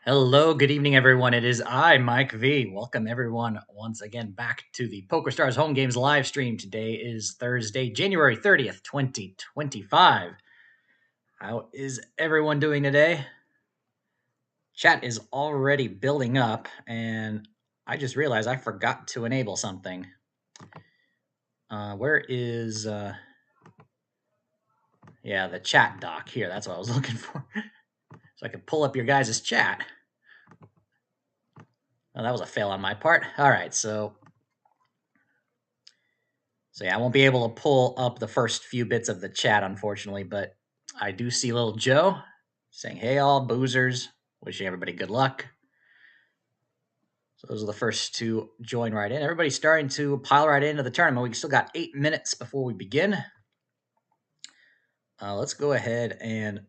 Hello, good evening, everyone. It is I, Mike V. Welcome, everyone, once again back to the PokerStars Home Games live stream. Today is Thursday, January 30th, 2025. How is everyone doing today? Chat is already building up, and I just realized I forgot to enable something. Where is, yeah, the chat doc here. That's what I was looking for. So I could pull up your guys' chat. Oh, that was a fail on my part. All right, so yeah, I won't be able to pull up the first few bits of the chat, unfortunately, but I do see little Joe saying, "Hey, all boozers, wishing everybody good luck." So those are the first to join right in. Everybody's starting to pile right into the tournament. We still got 8 minutes before we begin. Let's go ahead and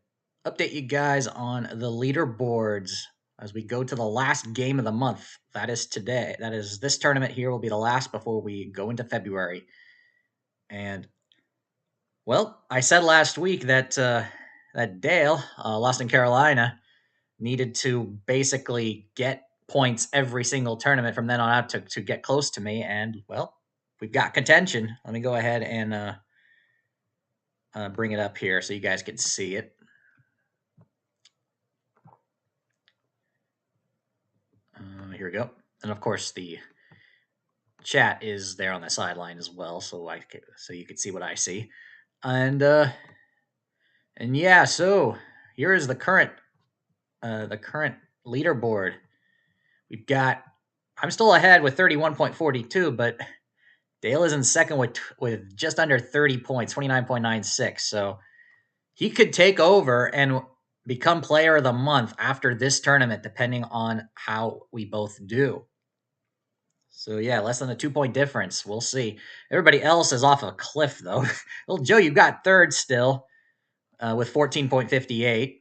update you guys on the leaderboards as we go to the last game of the month. That is today. That is this tournament here will be the last before we go into February. And well, I said last week that that Dale, lost in Carolina, needed to basically get points every single tournament from then on out to get close to me. And well, we've got contention. Let me go ahead and bring it up here so you guys can see it. Here we go. And of course, the chat is there on the sideline as well, so you can see what I see. And yeah, so here is the current leaderboard. We've got I'm still ahead with 31.42, but Dale is in second with just under 30 points, 29.96. So he could take over and become player of the month after this tournament, depending on how we both do. So yeah, less than a 2-point difference. We'll see. Everybody else is off a cliff though. Well, Joe, you got third still with 14.58,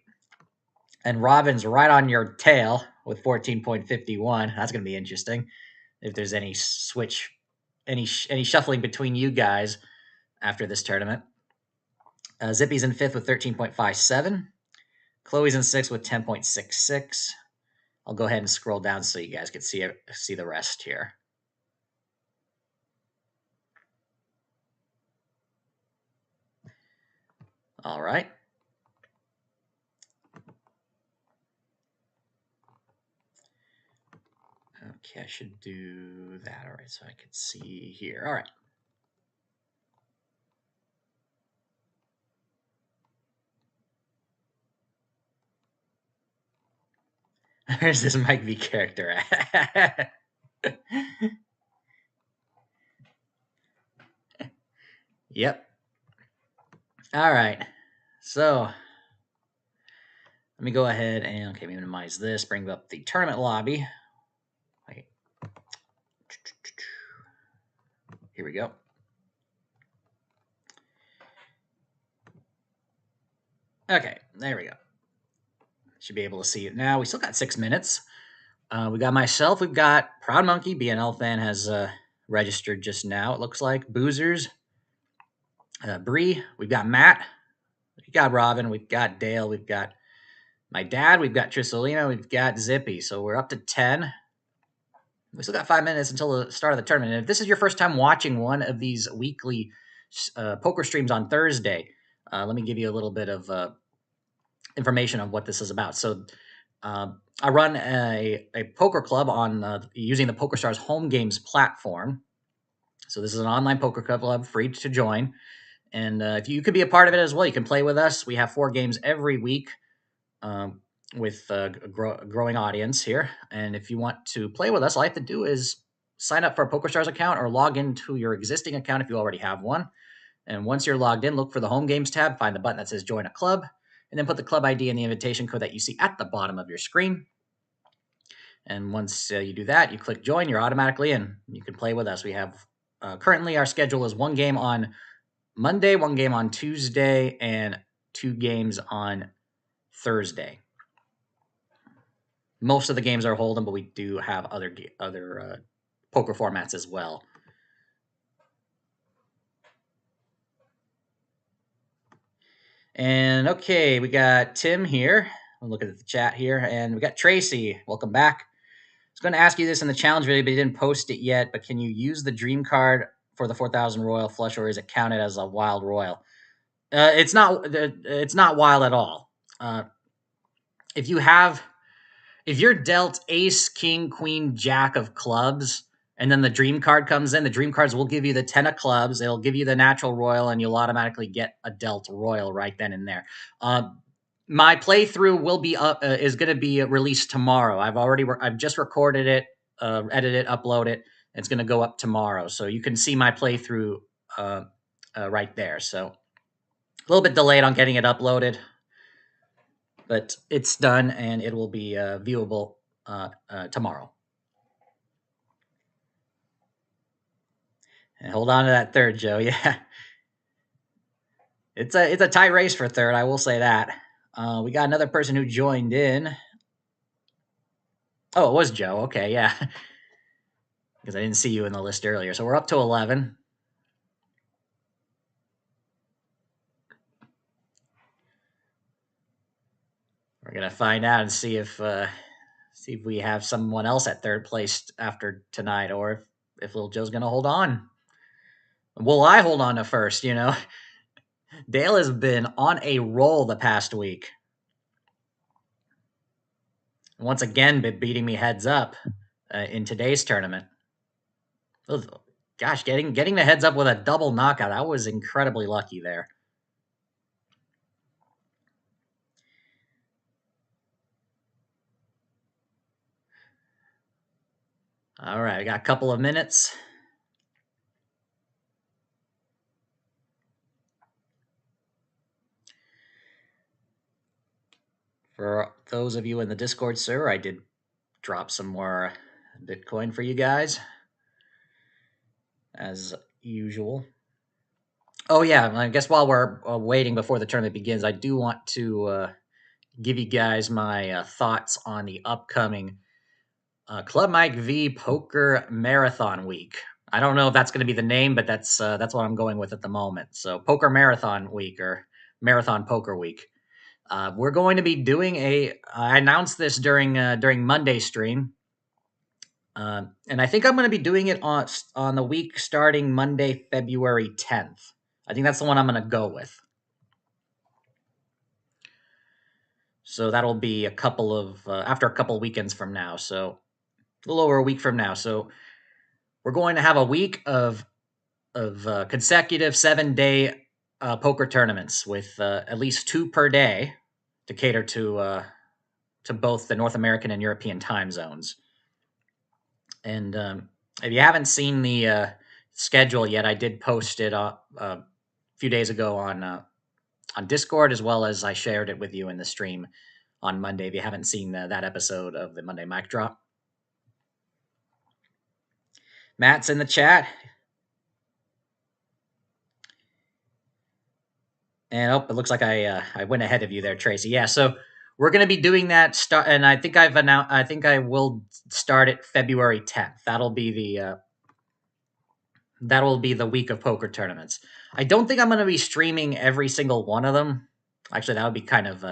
and Robin's right on your tail with 14.51. That's going to be interesting if there's any any shuffling between you guys after this tournament. Zippy's in fifth with 13.57. Chloe's in sixth with 10.66. I'll go ahead and scroll down so you guys can see the rest here. All right. Okay, I should do that. All right, so I can see here. All right. There's this Mike V character. Yep. All right. So let me go ahead and minimize this, bring up the tournament lobby. Wait. Here we go. Okay, there we go. Should be able to see it now. We still got 6 minutes. We got myself. We've got Proud Monkey. BNL fan has registered just now. It looks like Boozers. Bree. We've got Matt. We've got Robin. We've got Dale. We've got my dad. We've got Trissolino. We've got Zippy. So we're up to 10. We still got 5 minutes until the start of the tournament. And if this is your first time watching one of these weekly poker streams on Thursday, let me give you a little bit of information on what this is about. So I run a poker club on using the PokerStars Home Games platform. So this is an online poker club, free to join. And if you could be a part of it as well, you can play with us. We have 4 games every week with a growing audience here. And if you want to play with us, all you have to do is sign up for a PokerStars account or log into your existing account if you already have one. And once you're logged in, look for the Home Games tab, find the button that says Join a Club, and then put the club ID and the invitation code that you see at the bottom of your screen. And once you do that, you click Join, you're automatically in. You can play with us. We have currently our schedule is 1 game on Monday, 1 game on Tuesday, and 2 games on Thursday. Most of the games are Hold'em, but we do have other poker formats as well. And okay, we got Tim here. I'm looking at the chat here, and we got Tracy. Welcome back. I was going to ask you this in the challenge video, but you didn't post it yet. But can you use the dream card for the 4,000 royal flush, or is it counted as a wild royal? It's not. It's not wild at all. Uh, if you have, if you're dealt ace, king, queen, jack of clubs, and then the dream card comes in, the dream cards will give you the 10 of clubs. It'll give you the natural royal, and you'll automatically get a dealt royal right then and there. My playthrough will be is going to be released tomorrow. I've just recorded it, edited it, upload it. It's going to go up tomorrow, so you can see my playthrough right there. So a little bit delayed on getting it uploaded, but it's done and it will be viewable tomorrow. And hold on to that third, Joe. Yeah, it's a tight race for third. I will say that. We got another person who joined in. Oh, it was Joe. Okay, yeah, because I didn't see you in the list earlier. So we're up to 11. We're gonna find out and see if we have someone else at third place after tonight, or if Little Joe's gonna hold on. Will I hold on to first? You know, Dale has been on a roll the past week. Once again, been beating me heads up in today's tournament. Gosh, getting the heads up with a double knockout, I was incredibly lucky there. All right, I got a couple of minutes. For those of you in the Discord server, I did drop some more Bitcoin for you guys, as usual. Oh yeah, I guess while we're waiting before the tournament begins, I do want to give you guys my thoughts on the upcoming Club Mike V Poker Marathon Week. I don't know if that's going to be the name, but that's what I'm going with at the moment. So Poker Marathon Week, or Marathon Poker Week. We're going to be doing I announced this during Monday's stream, and I think I'm going to be doing it on the week starting Monday, February 10th. I think that's the one I'm going to go with. So that'll be after a couple of weekends from now. So a little over a week from now. So we're going to have a week of consecutive 7-day poker tournaments with at least 2 per day to cater to both the North American and European time zones. And if you haven't seen the schedule yet, I did post it a few days ago on Discord, as well as I shared it with you in the stream on Monday. If you haven't seen that episode of the Monday Mic Drop, Matt's in the chat. And it looks like I went ahead of you there, Tracy. Yeah, so we're going to be doing that and I think I've announced. I think I will start it February 10th. That'll be the week of poker tournaments. I don't think I'm going to be streaming every single one of them. Actually, that would be kind of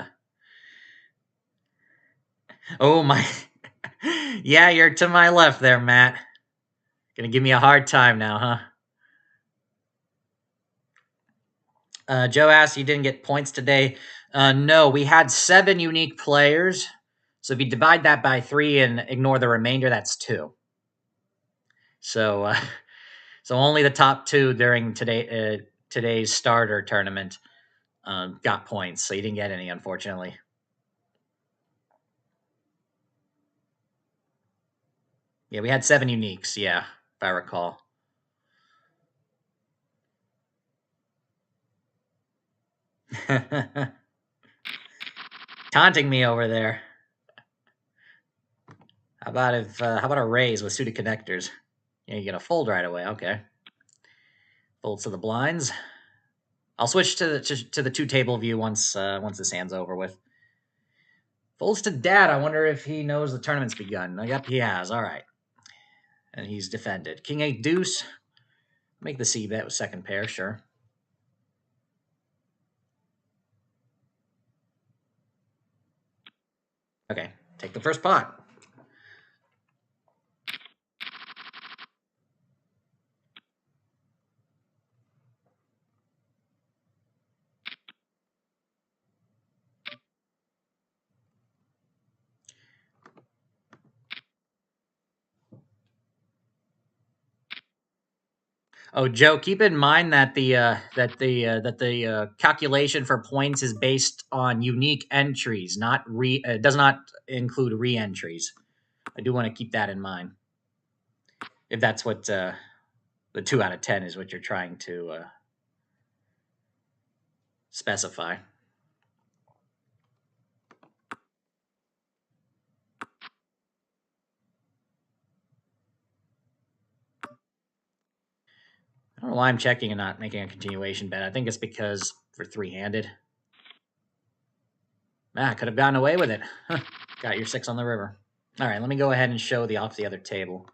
oh my. Yeah, you're to my left there, Matt. Gonna give me a hard time now, huh? Joe asked, you didn't get points today. No, we had 7 unique players. So if you divide that by 3 and ignore the remainder, that's 2. So, so only the top 2 during today's starter tournament got points. So you didn't get any, unfortunately. Yeah, we had 7 uniques. Yeah, if I recall. Taunting me over there. How about a raise with suited connectors? Yeah, you're gonna fold right away. Okay. Fold to the blinds. I'll switch to the 2 table view once this hand's over with. Folds to dad. I wonder if he knows the tournament's begun. Yep, he has. All right. And he's defended. King 8 deuce. Make the C bet with second pair, sure. take the first pot. Oh, Joe, keep in mind that the calculation for points is based on unique entries, not does not include re-entries. I do want to keep that in mind. If that's what the 2 out of 10 is what you're trying to specify. I don't know why I'm checking and not making a continuation bet. I think it's because for 3-handed. Ah, could have gotten away with it. Got your 6 on the river. All right, let me go ahead and show off the other table.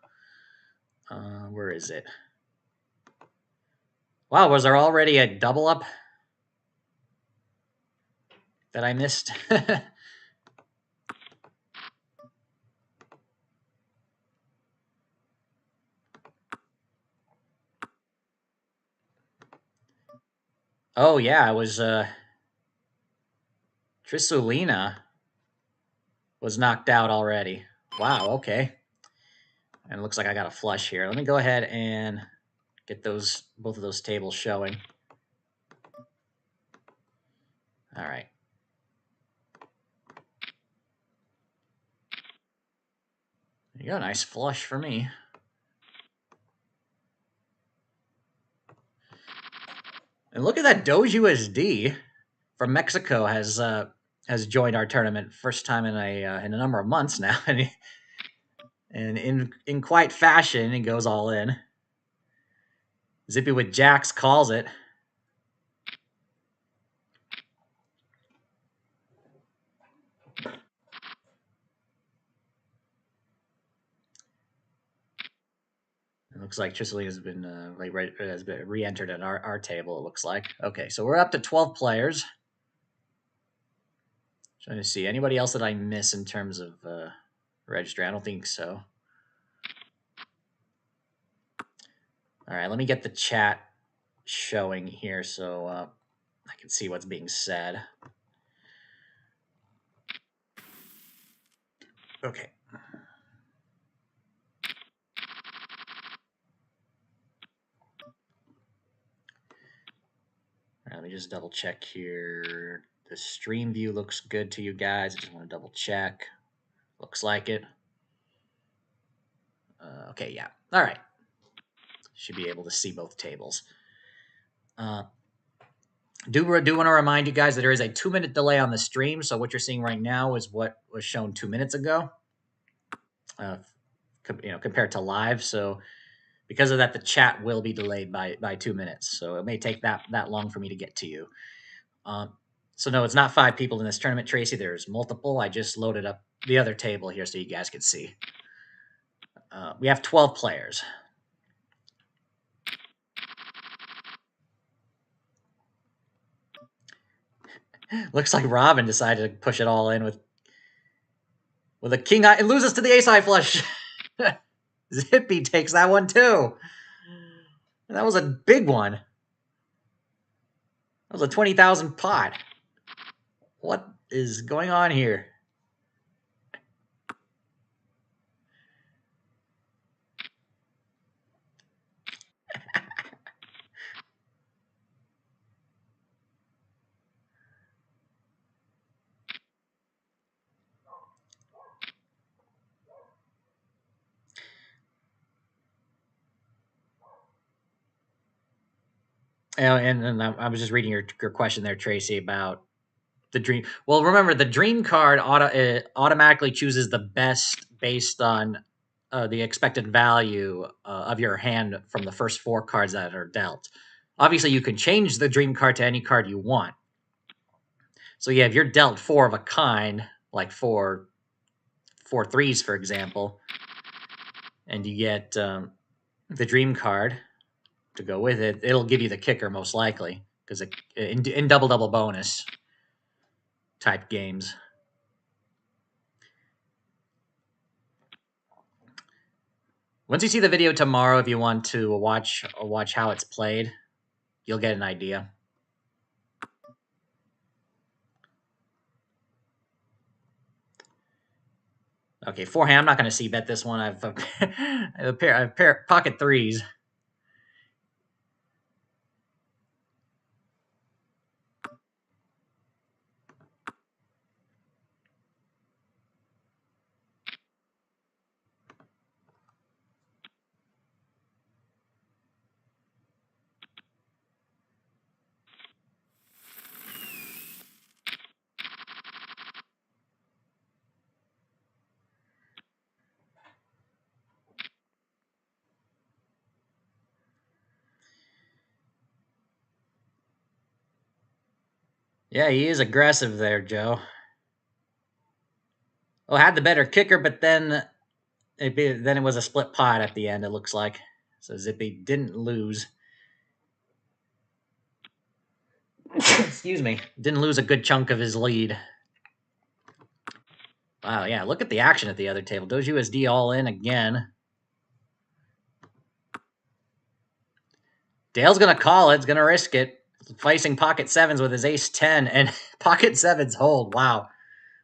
Where is it? Wow, was there already a double up that I missed? Oh yeah, it was Trisulina was knocked out already. Wow, okay. And it looks like I got a flush here. Let me go ahead and get both of those tables showing. All right. There you go, nice flush for me. And look at that Doge USD from Mexico has joined our tournament. First time in a number of months now, and in quite fashion, he goes all in. Zippy with jacks calls it. It looks like Tricely has been re-entered at our table. It looks like. Okay, so we're up to 12 players. Trying to see anybody else that I miss in terms of registry. I don't think so. All right, let me get the chat showing here so I can see what's being said. Okay. All right, let me just double check here. The stream view looks good to you guys. I just want to double check. Looks like it. Okay, yeah. All right. Should be able to see both tables. Do want to remind you guys that there is a 2-minute delay on the stream. So what you're seeing right now is what was shown 2 minutes ago, compared to live. So because of that, the chat will be delayed by 2 minutes. So it may take that long for me to get to you. So no, it's not 5 people in this tournament, Tracy. There's multiple. I just loaded up the other table here so you guys can see. We have 12 players. Looks like Robin decided to push it all in with a king eye. It loses to the ace high flush. Zippy takes that one too. And that was a big one. That was a 20,000 pot. What is going on here? And I was just reading your question there, Tracy, about the dream. Well, remember the dream card automatically chooses the best based on the expected value of your hand from the first 4 cards that are dealt. Obviously, you can change the dream card to any card you want. So yeah, if you're dealt 4 of a kind, like 4 threes, for example, and you get the dream card to go with it, it'll give you the kicker most likely, because in double bonus type games. Once you see the video tomorrow, if you want to watch how it's played, you'll get an idea. Okay, forehand. I'm not going to see bet this one. I have a pair pocket threes. Yeah, he is aggressive there, Joe. Oh, had the better kicker, but then it was a split pot at the end, it looks like. So Zippy didn't lose. Excuse me. Didn't lose a good chunk of his lead. Wow, yeah, look at the action at the other table. Doge USD all in again. Dale's going to call it. He's going to risk it. Facing pocket sevens with his ace-10, and pocket sevens hold. Wow.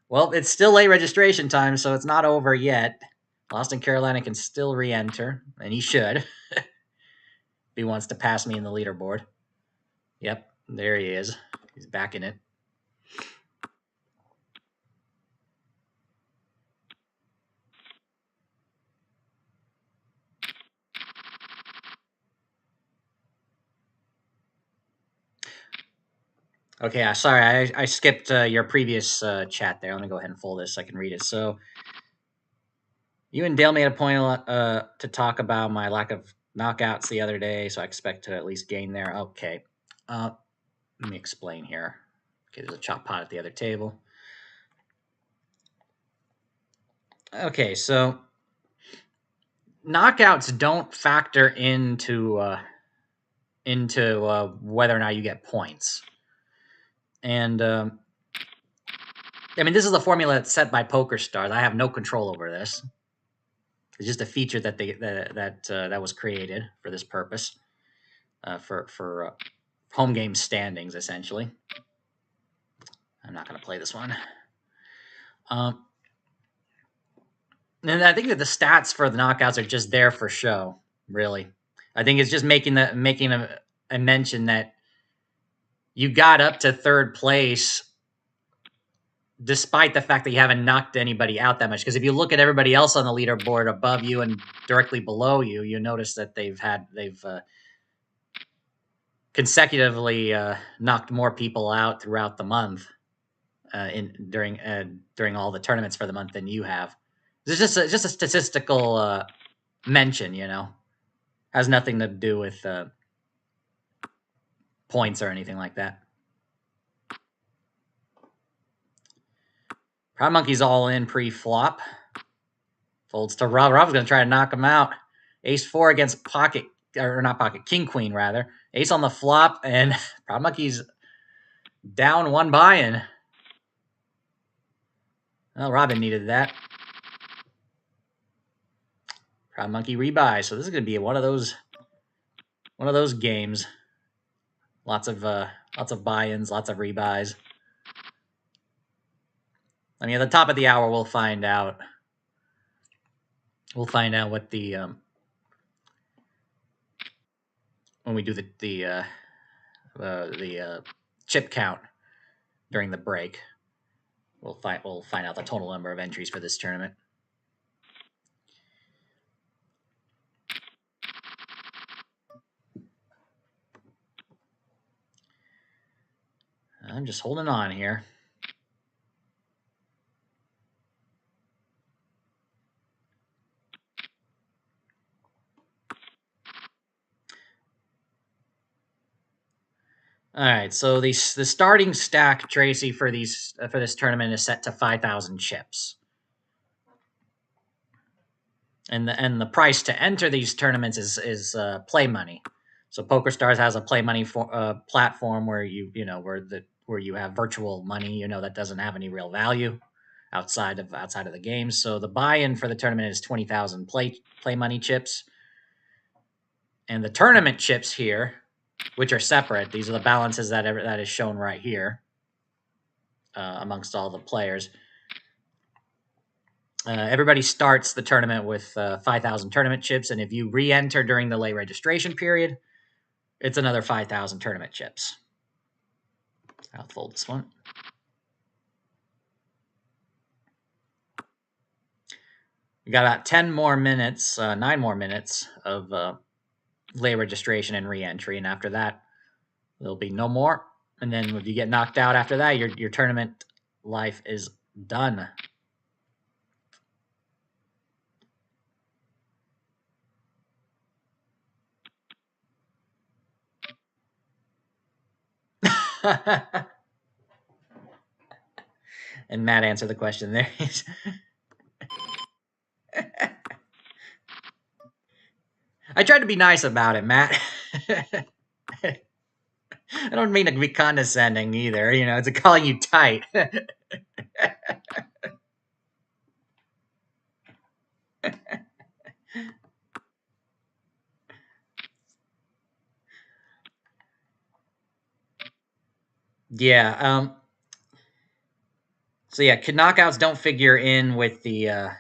Well, it's still late registration time, so it's not over yet. Lost in Carolina can still re-enter, and he should. If he wants to pass me in the leaderboard. Yep, there he is. He's back in it. Okay, sorry, I skipped your previous chat there. Let me go ahead and fold this so I can read it. So, you and Dale made a point to talk about my lack of knockouts the other day, so I expect to at least gain there. Okay. Let me explain here. Okay, there's a chop pot at the other table. Okay, so knockouts don't factor into whether or not you get points. And I mean, this is the formula that's set by PokerStars. I have no control over this. It's just a feature that that was created for this purpose, for home game standings, essentially. I'm not going to play this one. And I think that the stats for the knockouts are just there for show. Really, I think it's just making a mention that you got up to third place despite the fact that you haven't knocked anybody out that much. Because if you look at everybody else on the leaderboard above you and directly below you, you notice that they've consecutively knocked more people out throughout the month during all the tournaments for the month than you have. It's just a statistical mention, has nothing to do with points or anything like that. Proud Monkey's all in pre-flop. Folds to Rob. Rob's going to try to knock him out. Ace-4 against pocket, or not pocket, king-queen, rather. Ace on the flop, and Proud Monkey's down one buy-in. Well, Robin needed that. Proud Monkey rebuy. So this is going to be one of those games. Lots of buy-ins, lots of rebuys. I mean, at the top of the hour, we'll find out. We'll find out what the when we do the chip count during the break. We'll find out the total number of entries for this tournament. I'm just holding on here. All right, so the starting stack, Tracy, for this tournament is set to 5,000 chips, and the price to enter these tournaments is play money. So PokerStars has a play money platform where where you have virtual money, that doesn't have any real value. outside of the game. So the buy-in for the tournament is 20,000 play money chips, and the tournament chips here, which are separate. These are the balances that is shown right here amongst all the players. Everybody starts the tournament with 5,000 tournament chips, and if you re-enter during the late registration period, it's another 5,000 tournament chips. I'll fold this one. We got about 10 more minutes, 9 more minutes of late registration and re-entry, and after that, there'll be no more. And then if you get knocked out after that, your tournament life is done. And Matt answered the question there. I tried to be nice about it, Matt. I don't mean to be condescending either. You know, it's calling you tight. Yeah. So yeah, knockouts don't figure in with the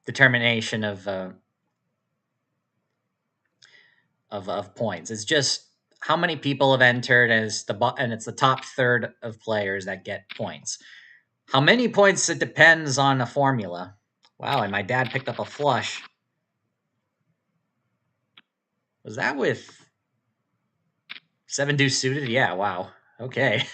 determination of points. It's just how many people have entered, and it's the top third of players that get points. How many points? It depends on a formula. Wow, and my dad picked up a flush. Was that with 7 deuce suited? Yeah, wow. Okay.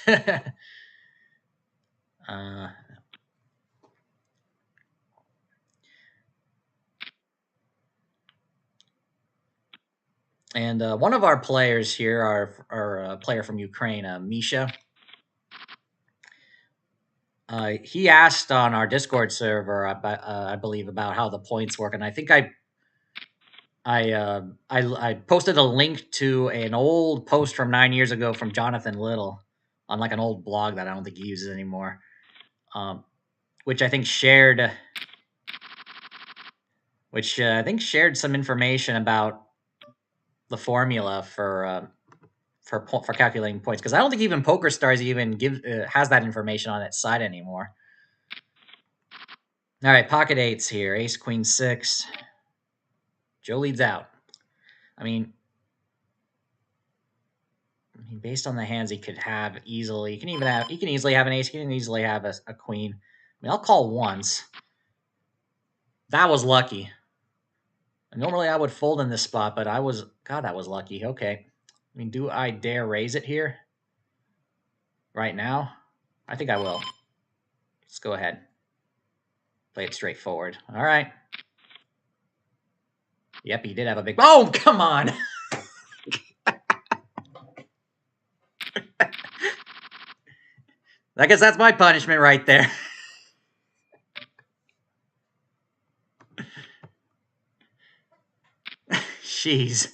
And one of our players here, our player from Ukraine, Misha, he asked on our Discord server, I believe, about how the points work, and I think I posted a link to an old post from 9 years ago from Jonathan Little on like an old blog that I don't think he uses anymore, which I think shared some information about the formula for calculating points, because I don't think even PokerStars even has that information on its site anymore. All right, pocket eights here. Ace, queen, six. Joe leads out. I mean, based on the hands he could have easily, he can easily have an ace. He can easily have a queen. I mean, I'll call once. That was lucky. Normally I would fold in this spot, but that was lucky. Okay. I mean, do I dare raise it here? Right now? I think I will. Let's go ahead. Play it straightforward. All right. Yep, he did have a big... Oh, come on! I guess that's my punishment right there. Jeez.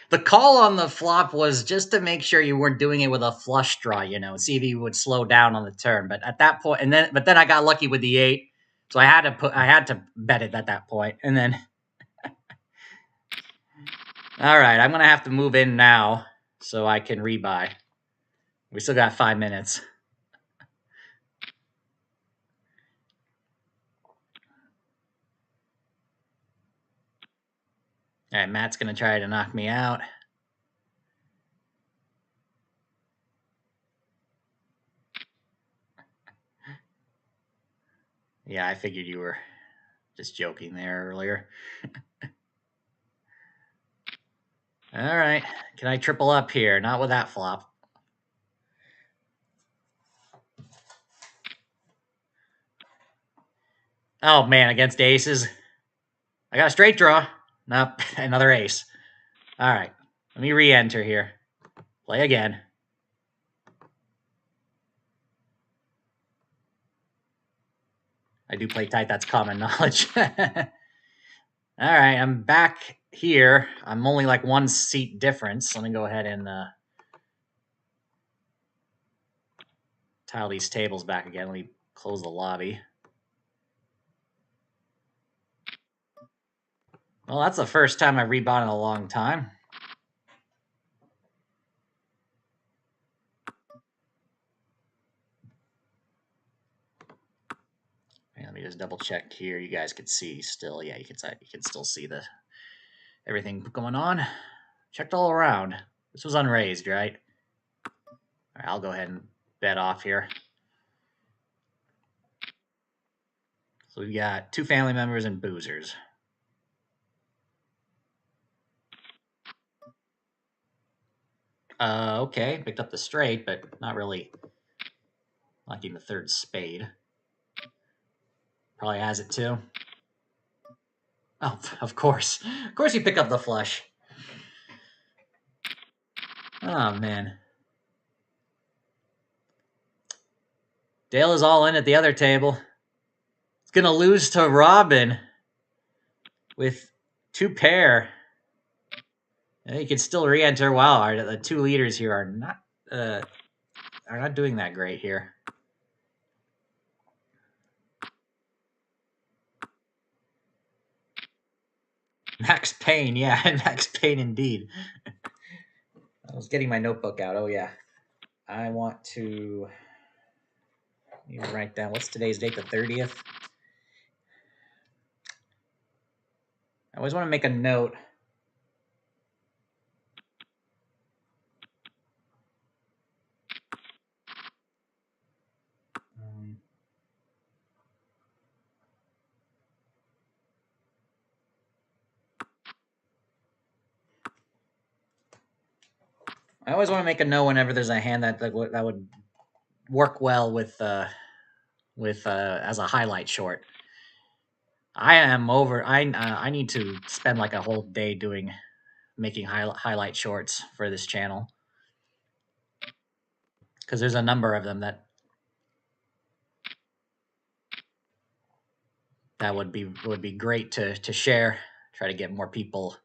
The call on the flop was just to make sure you weren't doing it with a flush draw, see if he would slow down on the turn. But at that point, but then I got lucky with the 8, so I had to bet it at that point, and then. All right, I'm gonna have to move in now so I can rebuy. We still got 5 minutes. All right, Matt's gonna try to knock me out. Yeah, I figured you were just joking there earlier. All right, can I triple up here? Not with that flop. Oh man, against aces. I got a straight draw. Nope, another ace. All right, let me re-enter here. Play again. I do play tight, that's common knowledge. All right, I'm back here. I'm only like one seat difference. Let me go ahead and tile these tables back again. Let me close the lobby. Well, that's the first time I've rebought in a long time. And let me just double check here. You guys can see still. Yeah, you can still see the everything going on. Checked all around. This was unraised, right? All right, I'll go ahead and bet off here. So we've got 2 family members and boozers. Okay, picked up the straight, but not really liking the 3rd spade. Probably has it too. Oh, of course. Of course you pick up the flush. Oh, man. Dale is all in at the other table. It's going to lose to Robin with 2 pair. Yeah, you can still re-enter. Wow, the 2 leaders here are not doing that great here. Max Payne, yeah, Max Payne indeed. I was getting my notebook out. Oh yeah, I want to write down what's today's date, the 30th. I always want to make a note. I always want to make a note whenever there's a hand that would work well with as a highlight short. I am over. I need to spend like a whole day making highlight shorts for this channel because there's a number of them that would be great to share. Try to get more people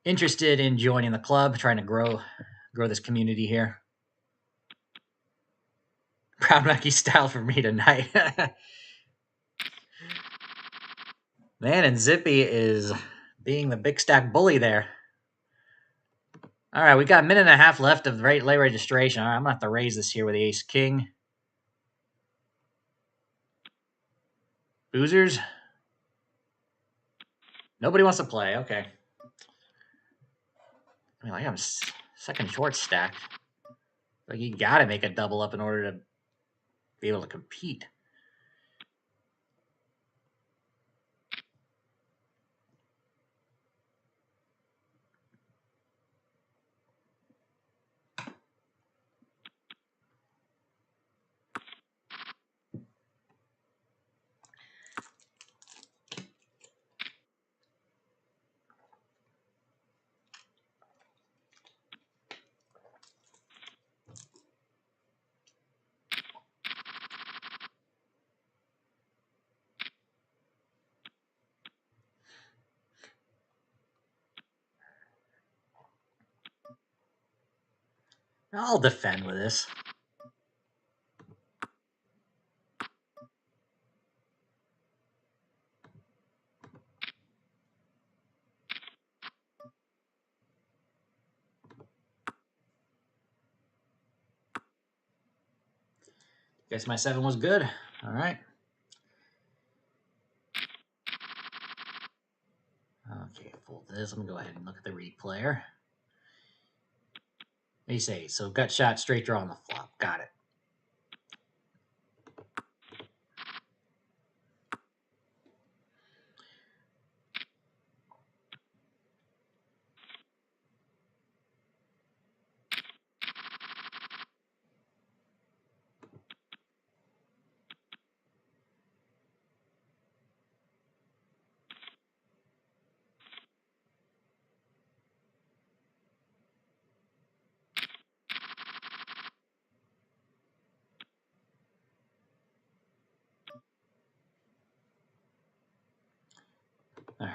interested in joining the club, trying to grow this community here. Proud Monkey style for me tonight. Man, and Zippy is being the big stack bully there. All right, we got a minute and a half left of late registration. All right, I'm going to have to raise this here with the ace-king. Boozers? Nobody wants to play. Okay. I mean, I have second short stacked. Like, you got to make a double up in order to be able to compete. I'll defend with this. Guess my 7 was good. All right. Okay, fold this. I'm going to go ahead and look at the replayer. Ace 8. So gut shot, straight draw on the flop. Got it.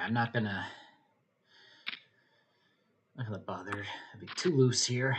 I'm not gonna bother. I'd be too loose here.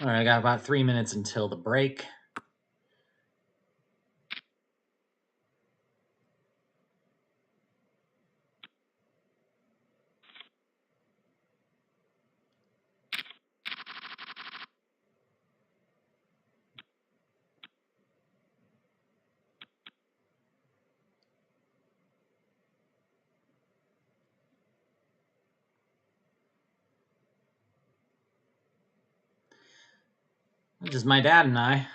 All right, I got about 3 minutes until the break. Just my dad and I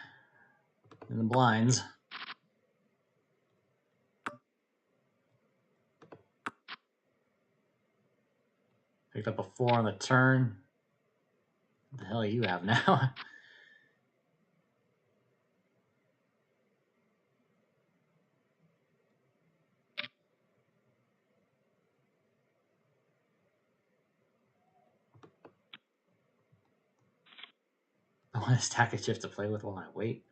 in the blinds. Picked up a 4 on the turn. What the hell do you have now? I want a stack of chips to play with while I wait.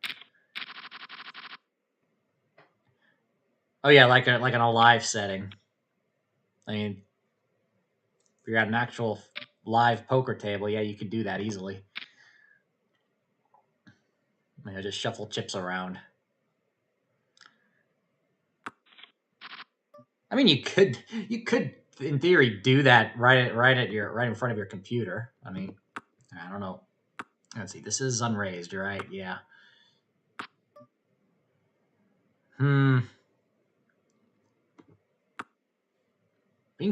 Oh yeah, like in a live setting. I mean, if you're at an actual live poker table, yeah, you could do that easily. You know, just shuffle chips around. I mean, you could in theory do that right in front of your computer. I mean, I don't know. Let's see. This is unraised, right? Yeah. Being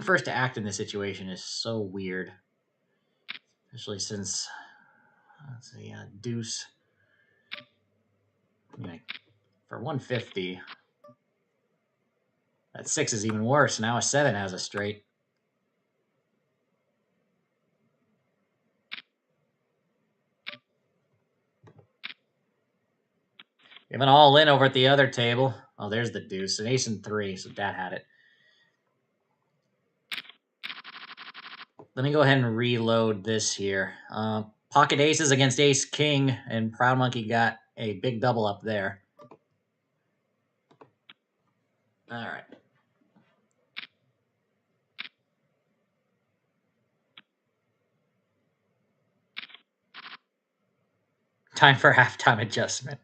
first to act in this situation is so weird, especially since let's see, deuce. I mean, for 150, that 6 is even worse. Now a 7 has a straight. We have an all in over at the other table. Oh, there's the deuce, an ace and 3, so Dad had it. Let me go ahead and reload this here. Pocket aces against ace king, and Proud Monkey got a big double up there. All right. Time for halftime adjustment.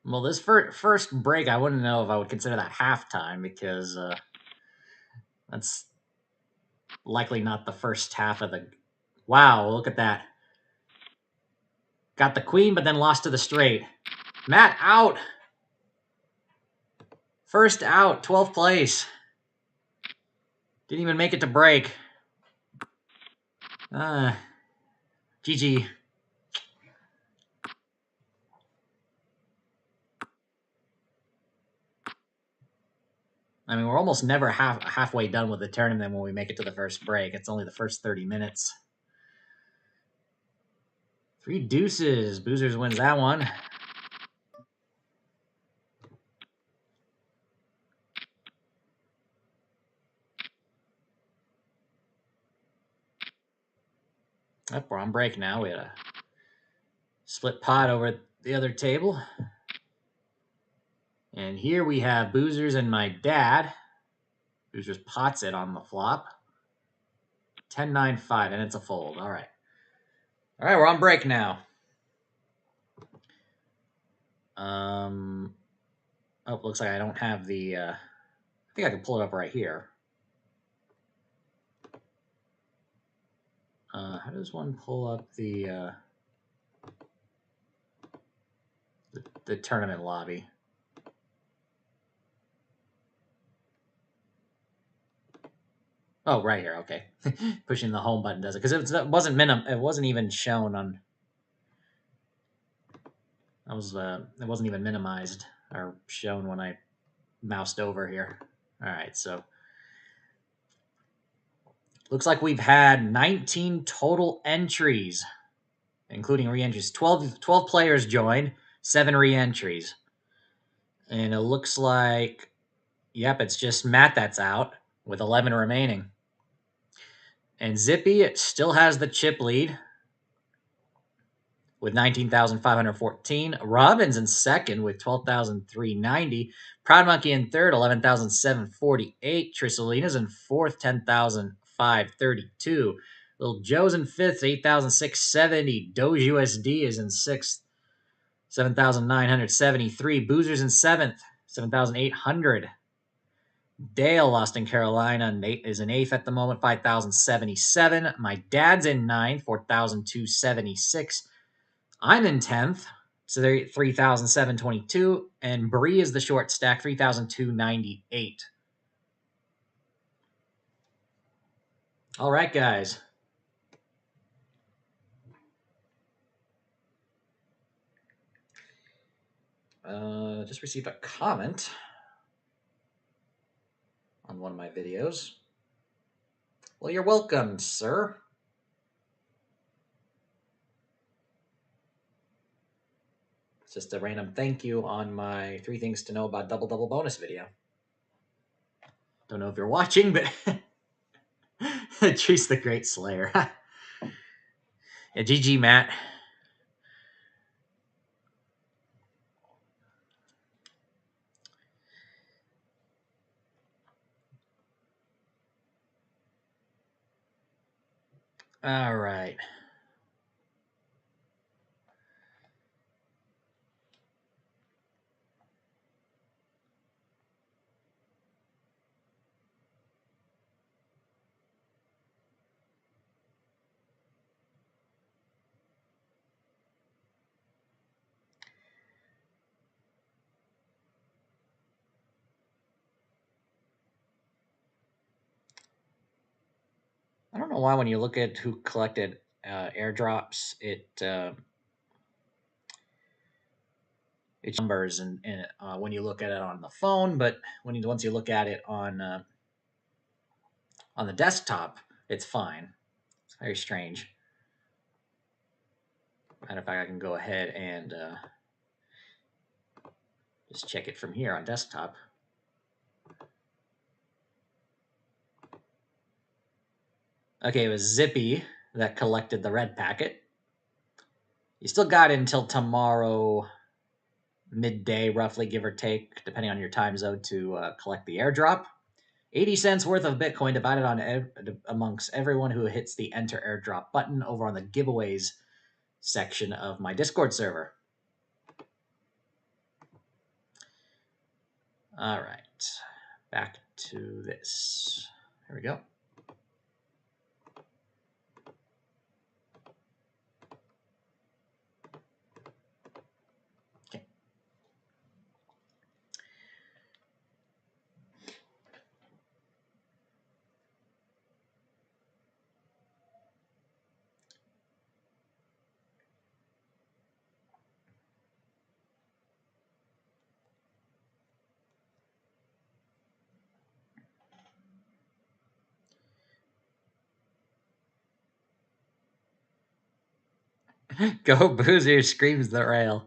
Well, this first break, I wouldn't know if I would consider that halftime because that's likely not the first half of the... Wow, look at that. Got the queen, but then lost to the straight. Matt out. First out, 12th place. Didn't even make it to break. GG. I mean, we're almost never halfway done with the tournament when we make it to the first break. It's only the first 30 minutes. 3 deuces. Boozers wins that one. Yep, we're on break now. We had a split pot over at the other table. And here we have Boozers and my dad. Boozers pots it on the flop. 10-9-5, and it's a fold. All right. All right, we're on break now. Oh, looks like I don't have the... I think I can pull it up right here. How does one pull up the tournament lobby? Oh, right here. Okay, pushing the home button does it because it wasn't even shown on. It wasn't even minimized or shown when I moused over here. All right, so looks like we've had 19 total entries, including re-entries. 12 players joined, 7 re-entries. And it looks like, yep, it's just Matt that's out with 11 remaining. And Zippy still has the chip lead with 19,514. Robbins in second with 12,390. Proud Monkey in third, 11,748. Trisselina's in fourth, 10,532. Little Joe's in fifth, 8,670. Doge USD is in sixth, 7,973. Boozer's in seventh, 7,800. Dale lost in Carolina. Nate is in eighth at the moment, 5,077. My dad's in ninth, 4,276. I'm in 10th, so they're 3,722. And Bree is the short stack, 3,298. All right, guys. Just received a comment on one of my videos. Well, you're welcome, sir. It's just a random thank you on my 3 Things to Know About Double Double bonus video. Don't know if you're watching, but Trees the Great Slayer. Yeah, GG, Matt. All right. I don't know why when you look at who collected airdrops, it numbers and when you look at it on the phone, but once you look at it on the desktop, it's fine. It's very strange. Matter of fact, I can go ahead and just check it from here on desktop. Okay, it was Zippy that collected the red packet. You still got it until tomorrow midday, roughly, give or take, depending on your time zone, to collect the airdrop. 80 cents worth of Bitcoin divided on amongst everyone who hits the enter airdrop button over on the giveaways section of my Discord server. All right, back to this. Here we go. Okay. Go Boozer, screams the rail.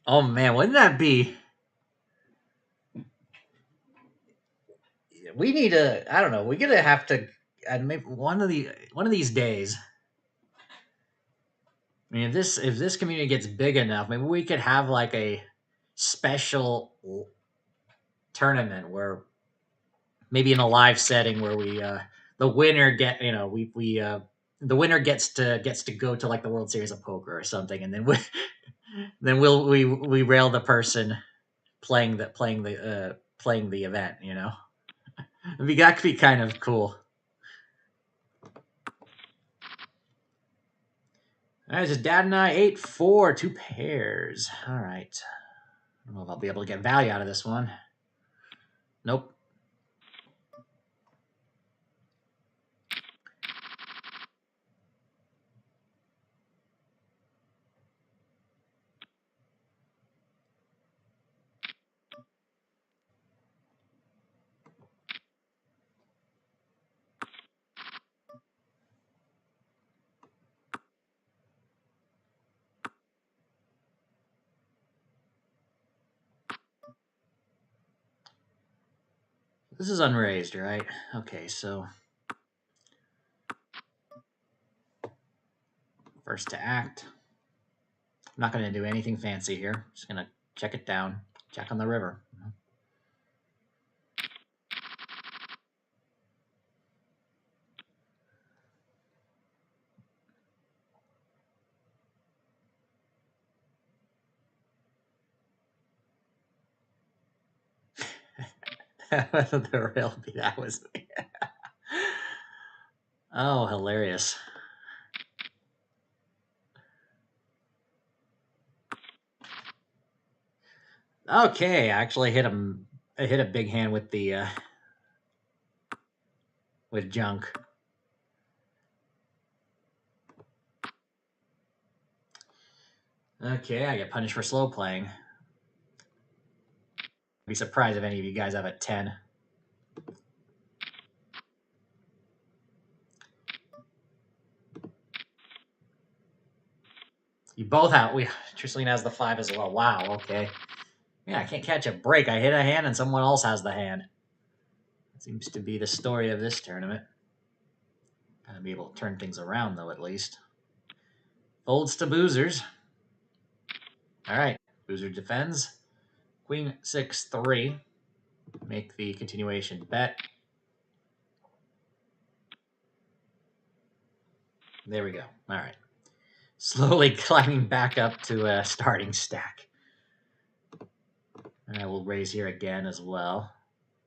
Oh man, wouldn't that be we need to. I don't know. We're gonna have to. Maybe one of these days. I mean, if this community gets big enough, maybe we could have like a special tournament where maybe in a live setting where we the winner get we the winner gets to go to like the World Series of Poker or something, and then then we rail the person playing the event. That could be kind of cool. All right, just Dad and I 8-4, two pairs. All right. I don't know if I'll be able to get value out of this one. Nope. This is unraised, right? Okay, so first to act. I'm not going to do anything fancy here. Just going to check it down. Check on the river. The real that was me. Oh, hilarious. Okay, I actually hit him. I hit a big hand with the with junk. Okay, I get punished for slow playing. I'd be surprised if any of you guys have a 10. You both have. Trisline has the 5 as well. Wow. Okay. Yeah, I can't catch a break. I hit a hand and someone else has the hand. Seems to be the story of this tournament. Gotta be able to turn things around though, at least. Folds to Boozers. All right. Boozer defends. Queen 6-3. Make the continuation bet. There we go. All right. Slowly climbing back up to a starting stack. And I will raise here again as well.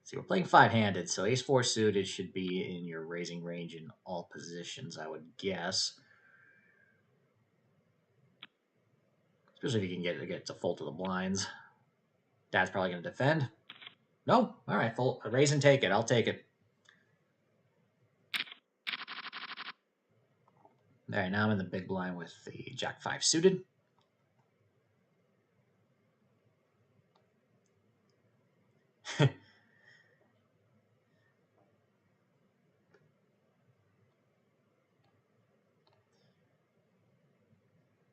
See, we're playing 5-handed, so ace-4 suited should be in your raising range in all positions, I would guess. Especially if you can get to fold to the blinds. Dad's probably going to defend. No? All right, fold, raise and take it. I'll take it. All right, now I'm in the big blind with the Jack-5 suited.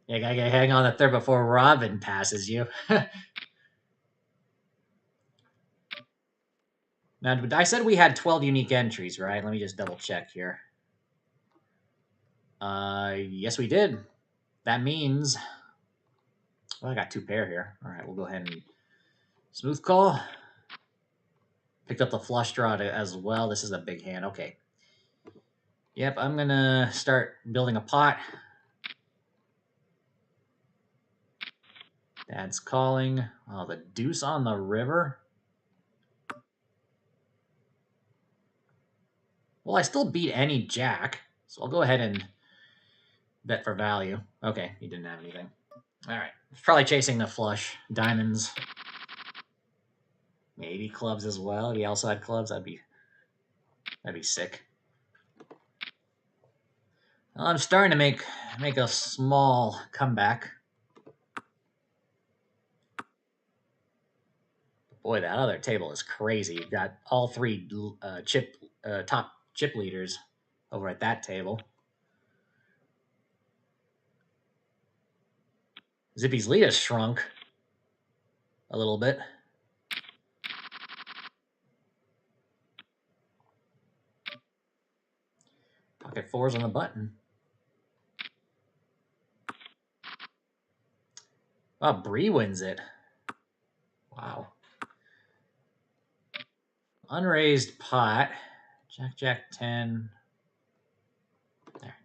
You gotta hang on the third before Robin passes you. Now, I said we had 12 unique entries, right? Let me just double check here. Yes, we did. That means... Well, I got 2 pair here. All right, we'll go ahead and smooth call. Picked up the flush draw as well. This is a big hand. Okay. Yep, I'm going to start building a pot. Dad's calling. Oh, the deuce on the river. Well, I still beat any jack, so I'll go ahead and bet for value. Okay, he didn't have anything. All right. He's probably chasing the flush. Diamonds. Maybe clubs as well. If he also had clubs, that'd be sick. Well, I'm starting to make a small comeback. Boy, that other table is crazy. You've got all 3 top chip leaders over at that table. Zippy's lead has shrunk a little bit. Pocket fours on the button. Oh, Bree wins it. Wow. Unraised pot. Jack, Jack, 10. There.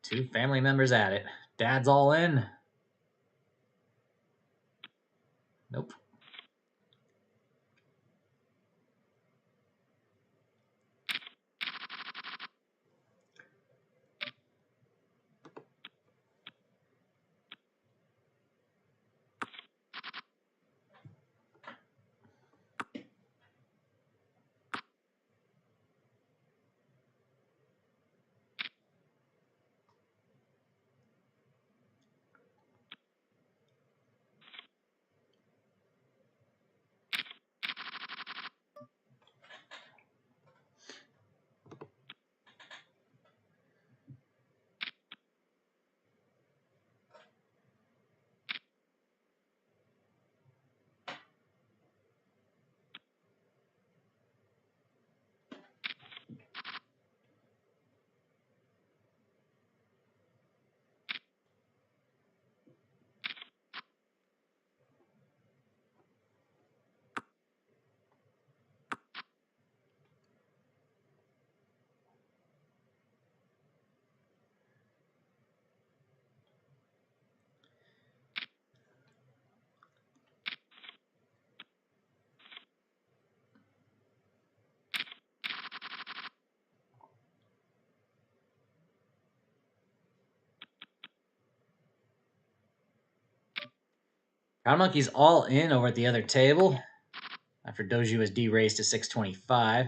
Two family members at it. Dad's all in. Nope. Proud Monkey's all in over at the other table. After Doge USD raised to 625.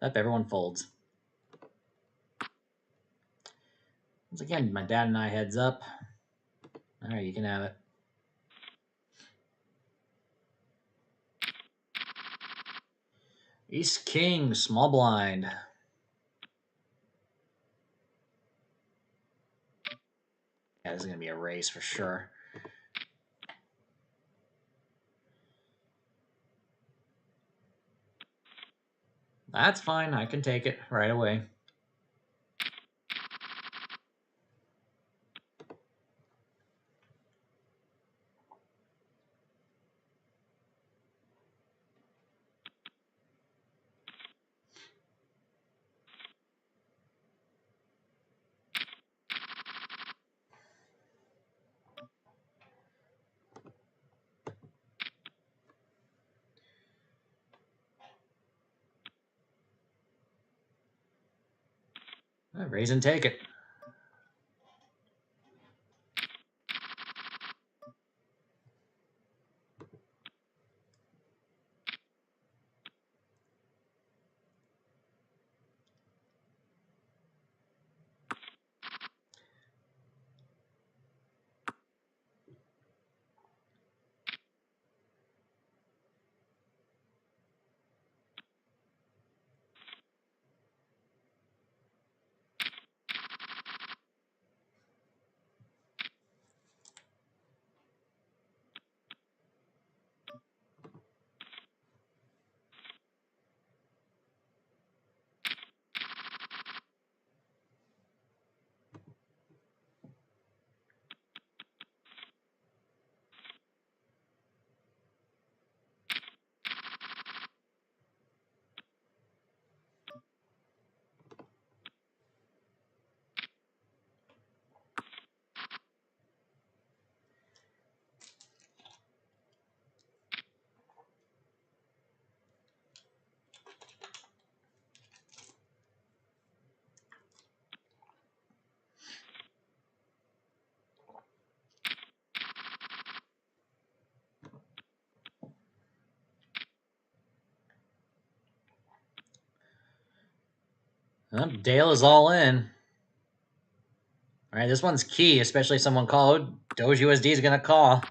Up, everyone folds. Once again, my dad and I heads up. All right, you can have it. Ace King, small blind. Yeah, this is going to be a race for sure. That's fine. I can take it right away. Raise and take it. Dale is all in. All right, this one's key, especially if someone called. Doge USD is going to call.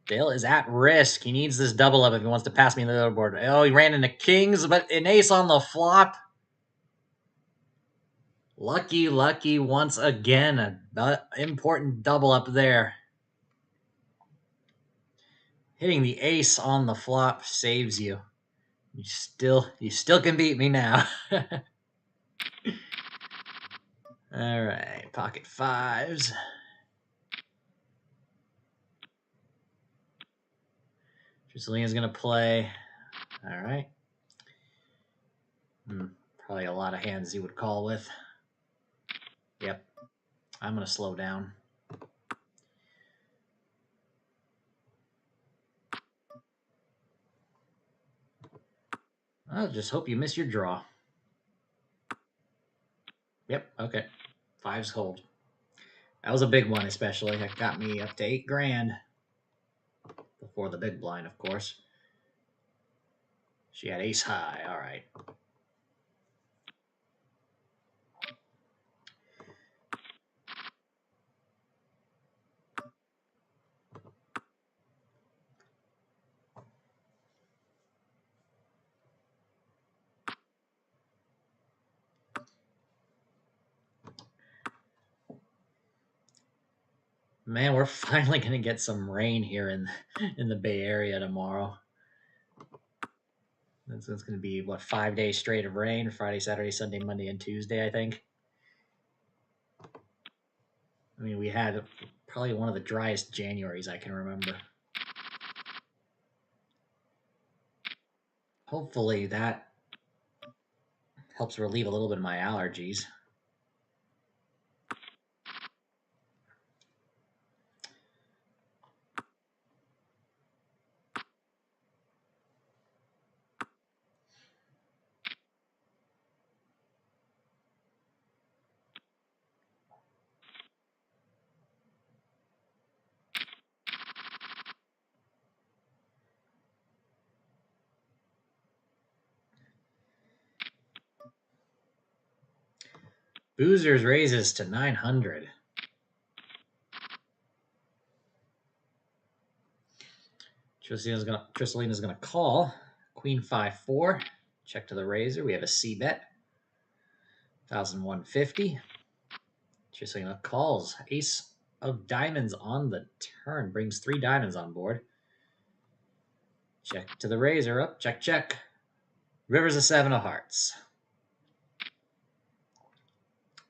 Dale is at risk. He needs this double up if he wants to pass me the other board. Oh, he ran into kings, but an ace on the flop. Lucky, lucky once again. An important double up there. Hitting the ace on the flop saves you. You still can beat me now. All right, pocket fives. Tristelina's gonna play. All right. Probably a lot of hands he would call with. Yep. I'm gonna slow down. I'll just hope you miss your draw. Yep. Okay. Fives hold. That was a big one, especially. That got me up to $8,000 before the big blind, of course. She had ace high. All right. Man, we're finally gonna get some rain here in the Bay Area tomorrow. It's gonna be what, 5 days straight of rain? Friday, Saturday, Sunday, Monday, and Tuesday, I think. I mean, we had probably one of the driest Januaries I can remember. Hopefully that helps relieve a little bit of my allergies. Boozers raises to 900. Tristelina's gonna call. Queen 5-4. Check to the razor. We have a C bet. 1,150. Tristelina calls. Ace of diamonds on the turn. Brings 3 diamonds on board. Check to the razor. Up. Check, check. River's a 7 of hearts.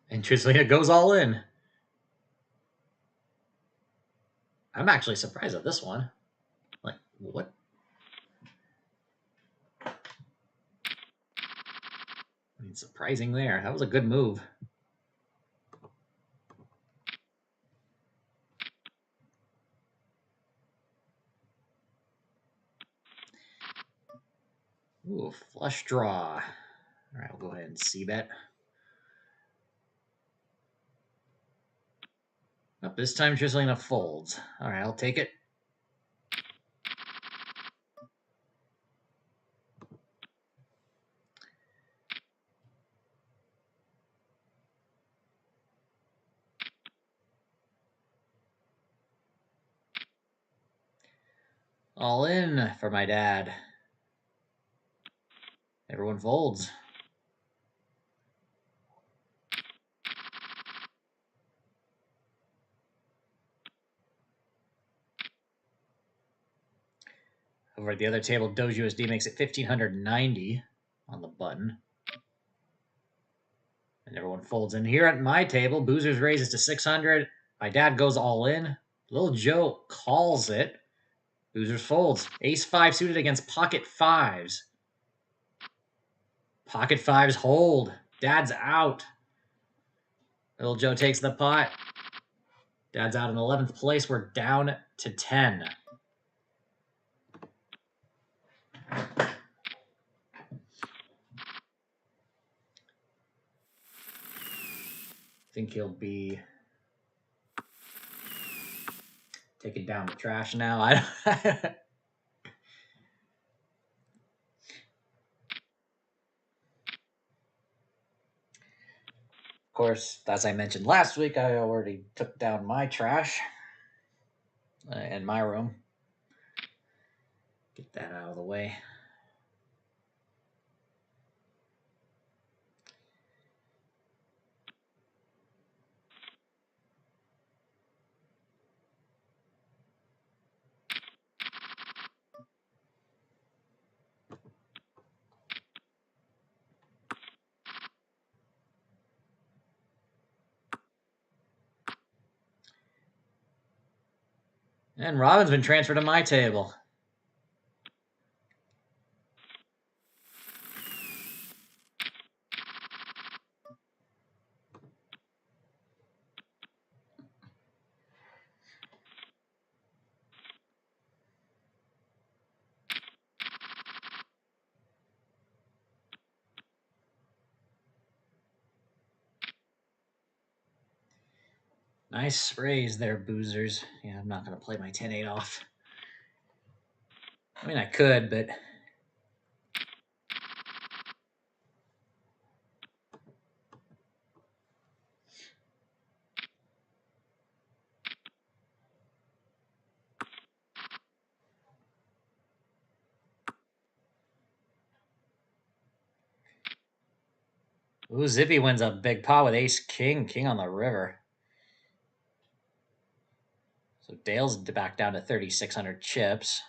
And Tristelina goes all in. I'm actually surprised at this one. Like, what? I mean, surprising there. That was a good move. Ooh, flush draw. All right, we'll go ahead and C-bet. Oh, this time Tristelina folds. All right, I'll take it. All in for my dad. Everyone folds. Over at the other table, Doge USD makes it 1,590 on the button. And everyone folds in. Here at my table, Boozers raises to 600. My dad goes all in. Little Joe calls it. Boozers folds. Ace 5 suited against pocket 5s. Pocket 5s hold. Dad's out. Little Joe takes the pot. Dad's out in 11th place. We're down to 10. Think he'll be taking down the trash now. Of course, as I mentioned last week, I already took down my trash in my room. Get that out of the way. And Robin's been transferred to my table. Nice sprays there, boozers. Yeah, I'm not going to play my 10-8 off. I mean, I could, but... Ooh, Zippy wins a big pot with ace-king, king on the river. So Dale's back down to 3,600 chips.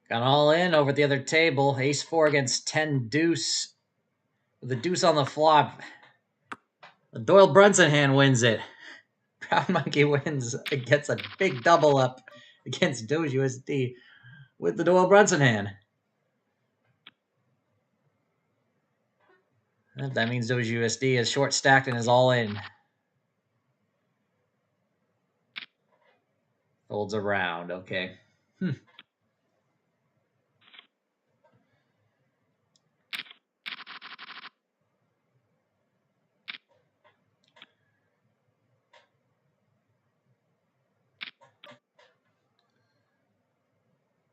Got all in over at the other table. Ace-4 against 10-deuce. With the deuce on the flop. The Doyle Brunson hand wins it. Proud Monkey wins. It gets a big double up against Doge USD with the Doyle Brunson hand. That means Doge USD is short stacked and is all in. Folds around, okay.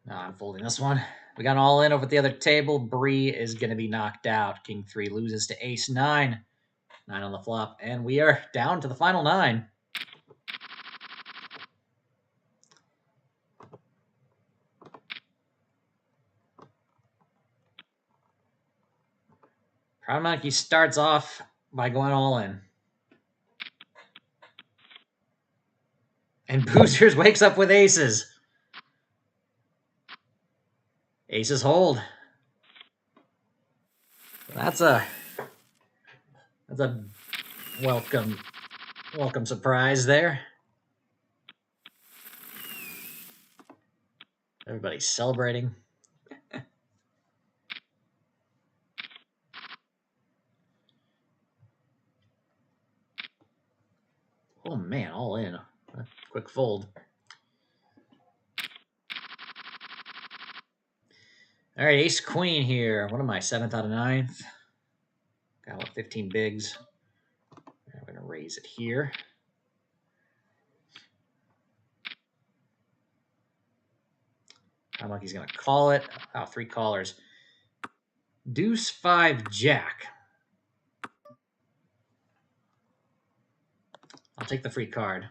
No, I'm folding this one. We got all in over at the other table. Bree is going to be knocked out. King 3 loses to ace 9. 9 on the flop. And we are down to the final 9. Proud Monkey starts off by going all in. And Boozers wakes up with aces. Aces hold. That's a welcome surprise there. Everybody's celebrating. Oh man, all in. Quick fold. All right, ace queen here. What am I, 7th out of 9th? Got what, 15 bigs. I'm going to raise it here. Monkey's going to call it. Oh, 3 callers. Deuce 5 jack. I'll take the free card.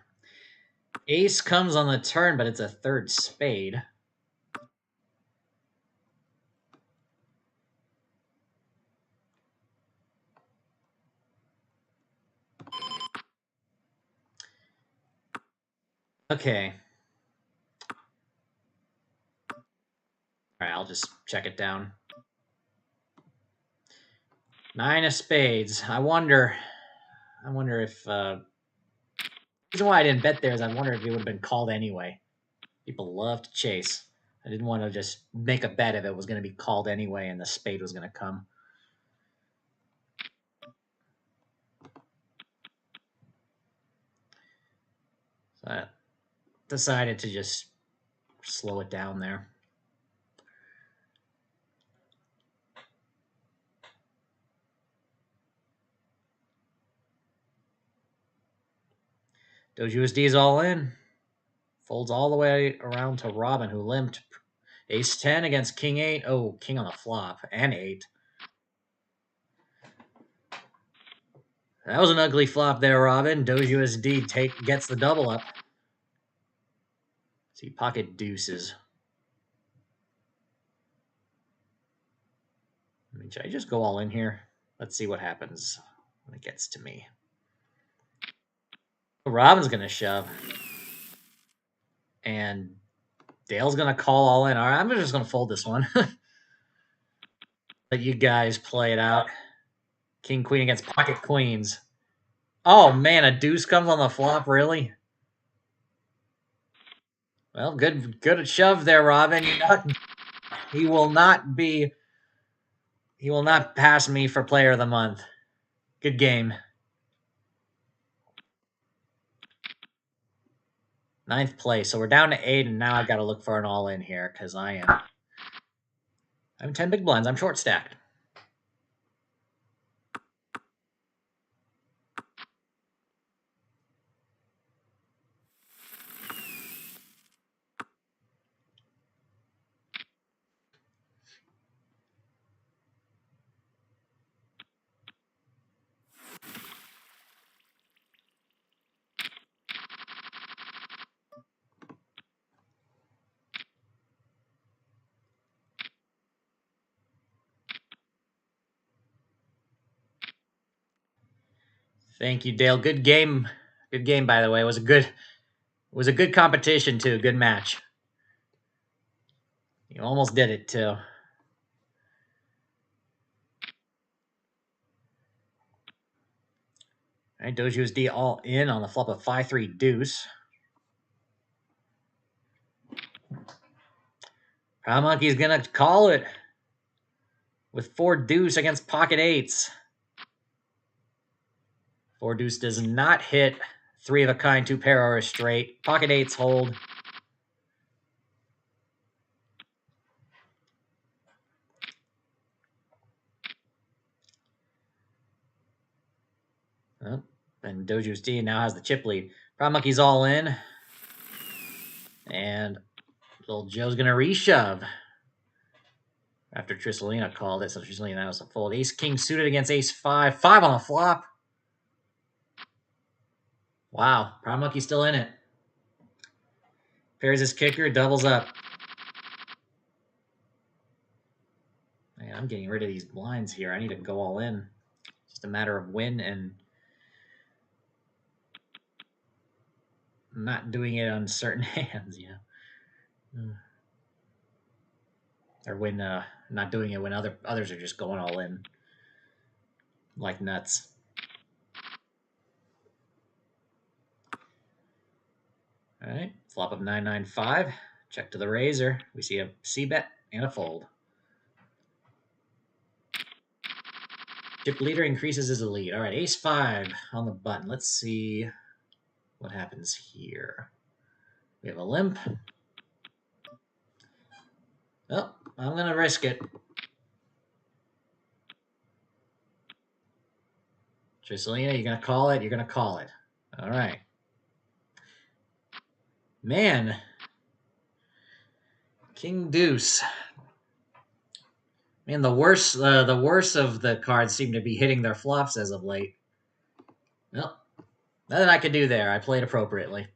Ace comes on the turn, but it's a 3rd spade. Okay. All right, I'll just check it down. 9 of spades. I wonder if the reason why I didn't bet there is I wonder if it would have been called anyway. People love to chase. I didn't want to just make a bet if it was going to be called anyway and the spade was going to come. So decided to just slow it down there. Doge USD is all in. Folds all the way around to Robin, who limped. Ace 10 against King 8. Oh, King on the flop. And 8. That was an ugly flop there, Robin. Doge USD gets the double up. See, pocket deuces. I mean, should I just go all in here? Let's see what happens when it gets to me. Robin's going to shove. And Dale's going to call all in. All right, I'm just going to fold this one. Let you guys play it out. King, queen against pocket queens. Oh, man, a deuce comes on the flop, really? Well, good shove there, Robin. He will not pass me for player of the month. Good game. 9th place. So we're down to 8, and now I've got to look for an all-in here because I'm 10 big blinds. I'm short stacked. Thank you, Dale. Good game. Good game, by the way. It was a good competition too. Good match. You almost did it too. All right, Doge USD all in on the flop of 5-3 deuce. Proud Monkey's gonna call it with 4 deuce against pocket 8s. 4 deuce does not hit. 3 of a kind, 2 pair or a straight. Pocket 8s hold. Oh, and Doge USD now has the chip lead. Proud Monkey's all in. And little Joe's going to reshove. After Trisselina called it, so Trisselina now has a fold. Ace King suited against Ace 5. 5 on the flop. Wow, Proud Monkey's still in it. Pairs his kicker, doubles up. Man, I'm getting rid of these blinds here. I need to go all in. Just a matter of when and not doing it on certain hands, or when not doing it when others are just going all in like nuts. All right, flop of 9-9-5. Check to the razor. We see a c-bet and a fold. Chip leader increases his lead. All right, Ace 5 on the button. Let's see what happens here. We have a limp. Oh, I'm going to risk it. Trisselina, you're going to call it? You're going to call it. All right. Man. King Deuce. Man, the worst of the cards seem to be hitting their flops as of late. Well, nothing I could do there. I played appropriately.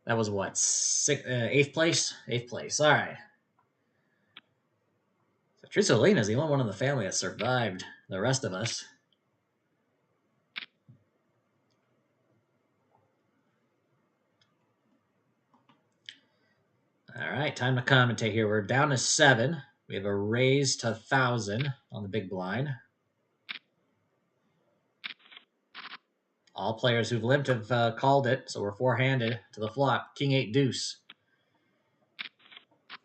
That was what? 8th place? 8th place. All right. So Trisselina is the only one in the family that survived the rest of us. All right, time to commentate here. We're down to 7. We have a raise to 1,000 on the big blind. All players who've limped have called it, so we're four-handed to the flop. King 8 deuce.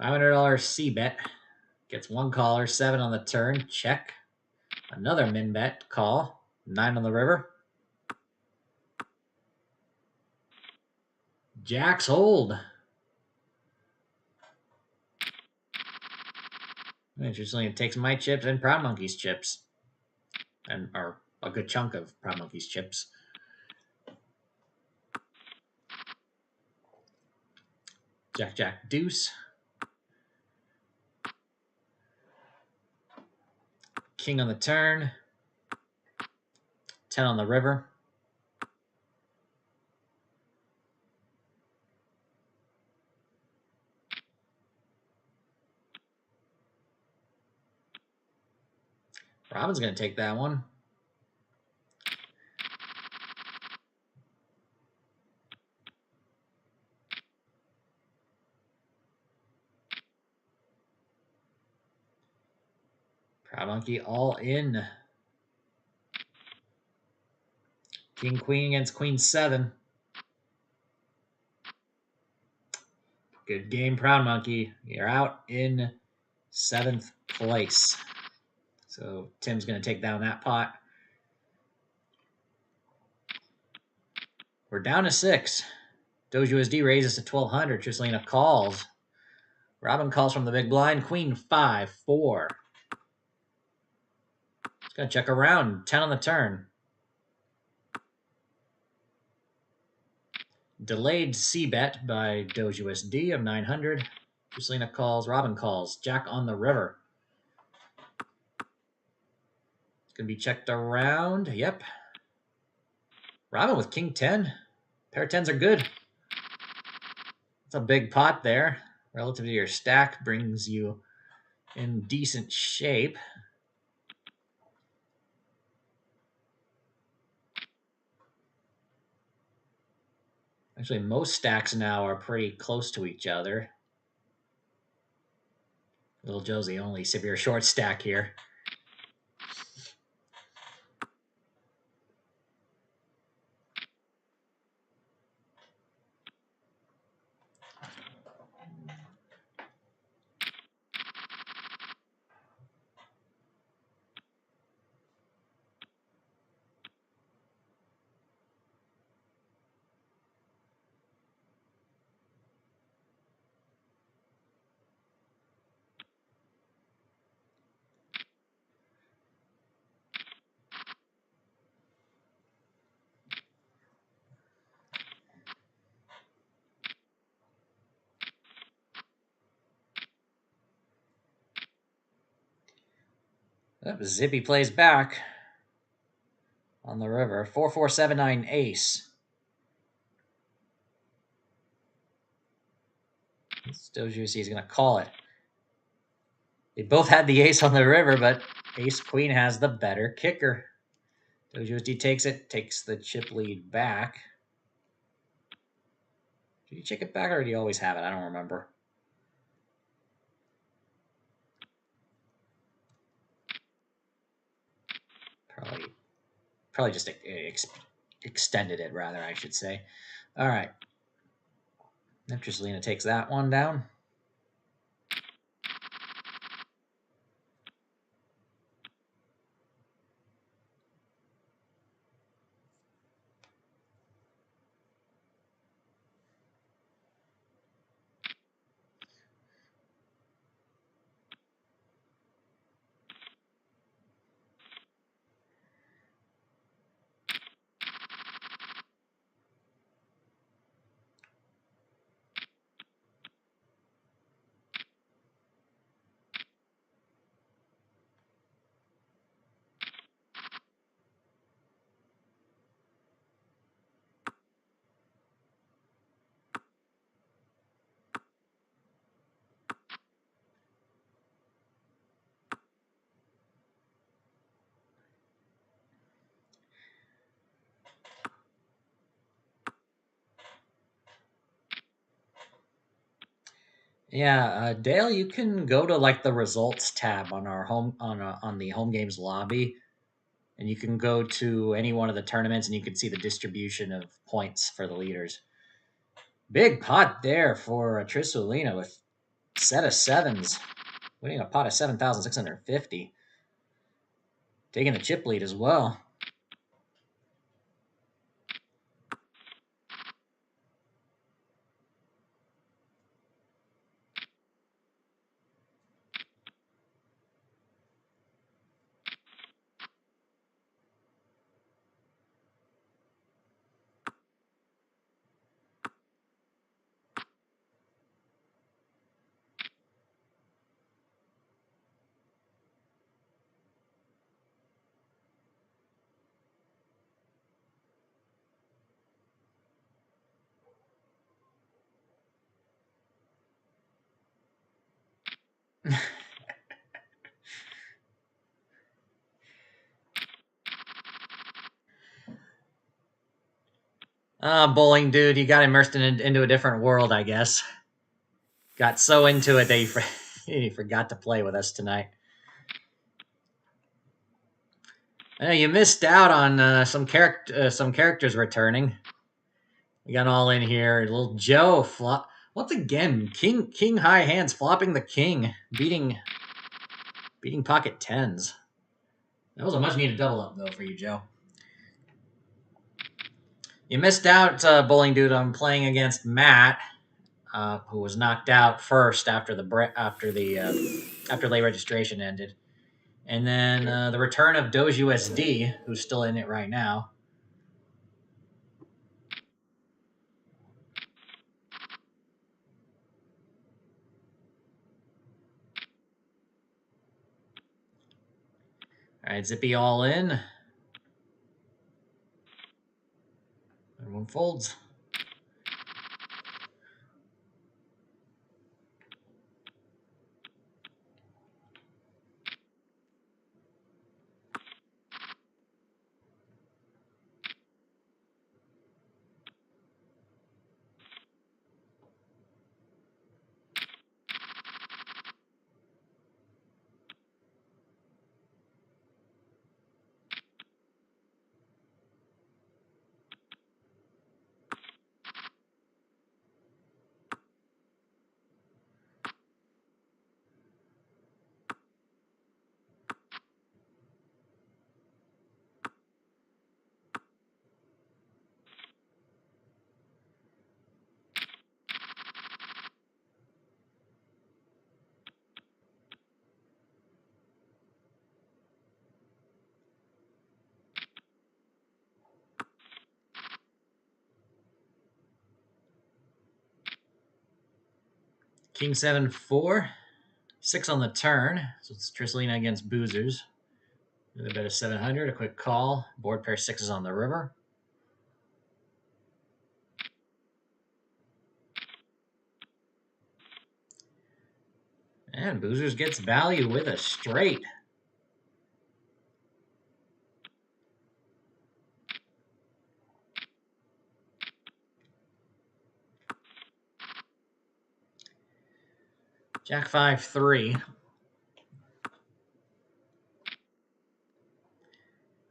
$500 c-bet. Gets 1 caller, 7 on the turn. Check. Another min-bet. Call. 9 on the river. Jacks hold. Interestingly, it takes my chips and Proud Monkey's chips. Or a good chunk of Proud Monkey's chips. Jack, Jack, deuce. King on the turn. 10 on the river. Robin's going to take that one. Proud Monkey all in. King, queen against queen 7. Good game, Proud Monkey. You're out in 7th place. So Tim's going to take down that pot. We're down to 6. DogeUSD raises to 1,200. Tricelina calls. Robin calls from the big blind. Queen 5, 4. Just going to check around. 10 on the turn. Delayed C-bet by DogeUSD of 900. Tricelina calls. Robin calls. Jack on the river. It's going to be checked around. Yep. Robin with King 10. Pair of 10s are good. It's a big pot there. Relative to your stack, brings you in decent shape. Actually, most stacks now are pretty close to each other. Little Joe's the only severe short stack here. Zippy plays back on the river. 4-4-7-9 ace. Still Juicy is going to call it. They both had the ace on the river, but ace queen has the better kicker. DogeUSD takes it, takes the chip lead back. Did you check it back or do you always have it? I don't remember. Probably just extended it, rather, I should say. All right. Tricelina takes that one down. Yeah, Dale, you can go to like the results tab on our on the home games lobby, and you can go to any one of the tournaments, and you can see the distribution of points for the leaders. Big pot there for Tricelina with set of 7s, winning a pot of 7,650, taking the chip lead as well. Bowling dude, you got immersed into a different world, I guess. Got so into it that you forgot to play with us tonight. You missed out on some characters returning. We got all in here. Little Joe flop once again. King high hands flopping the king, beating pocket tens. That was a much needed double up though for you, Joe. You missed out, bowling dude, on playing against Matt, who was knocked out first after late registration ended, and then the return of Doge USD, who's still in it right now. All right, Zippy all in. Everyone folds. King 7-4, 6 on the turn. So it's Trisselina against Boozers. With a bet of 700, a quick call. Board pair 6s on the river. And Boozers gets value with a straight. Jack 5-3.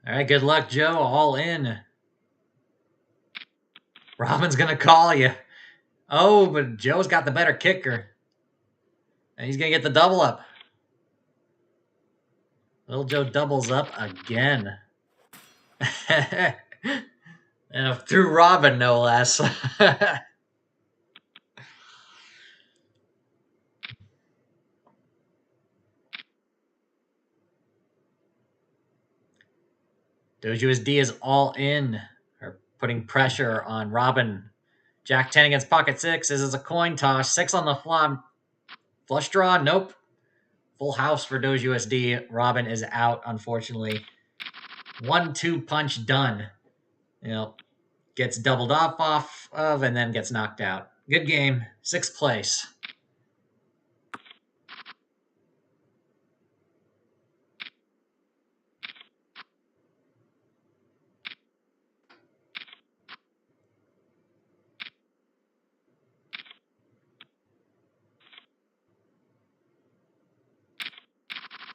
All right, good luck, Joe. All in. Robin's going to call you. Oh, but Joe's got the better kicker. And he's going to get the double up. Little Joe doubles up again. And through Robin, no less. Doge USD is all in, or putting pressure on Robin. Jack 10 against pocket 6. This is a coin toss. 6 on the flop. Flush draw? Nope. Full house for Doge USD. Robin is out, unfortunately. 1-2 punch done. Gets doubled off of and then gets knocked out. Good game. 6th place.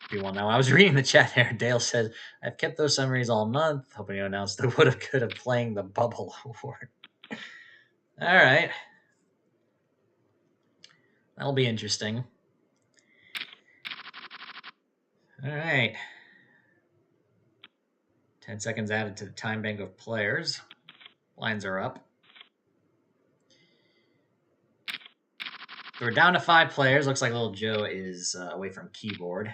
People know. I was reading the chat here. Dale said, I've kept those summaries all month, hoping to announce the would have could have playing the bubble award. All right. That'll be interesting. All right. 10 seconds added to the time bank of players. Lines are up. So we're down to 5 players. Looks like little Joe is away from keyboard,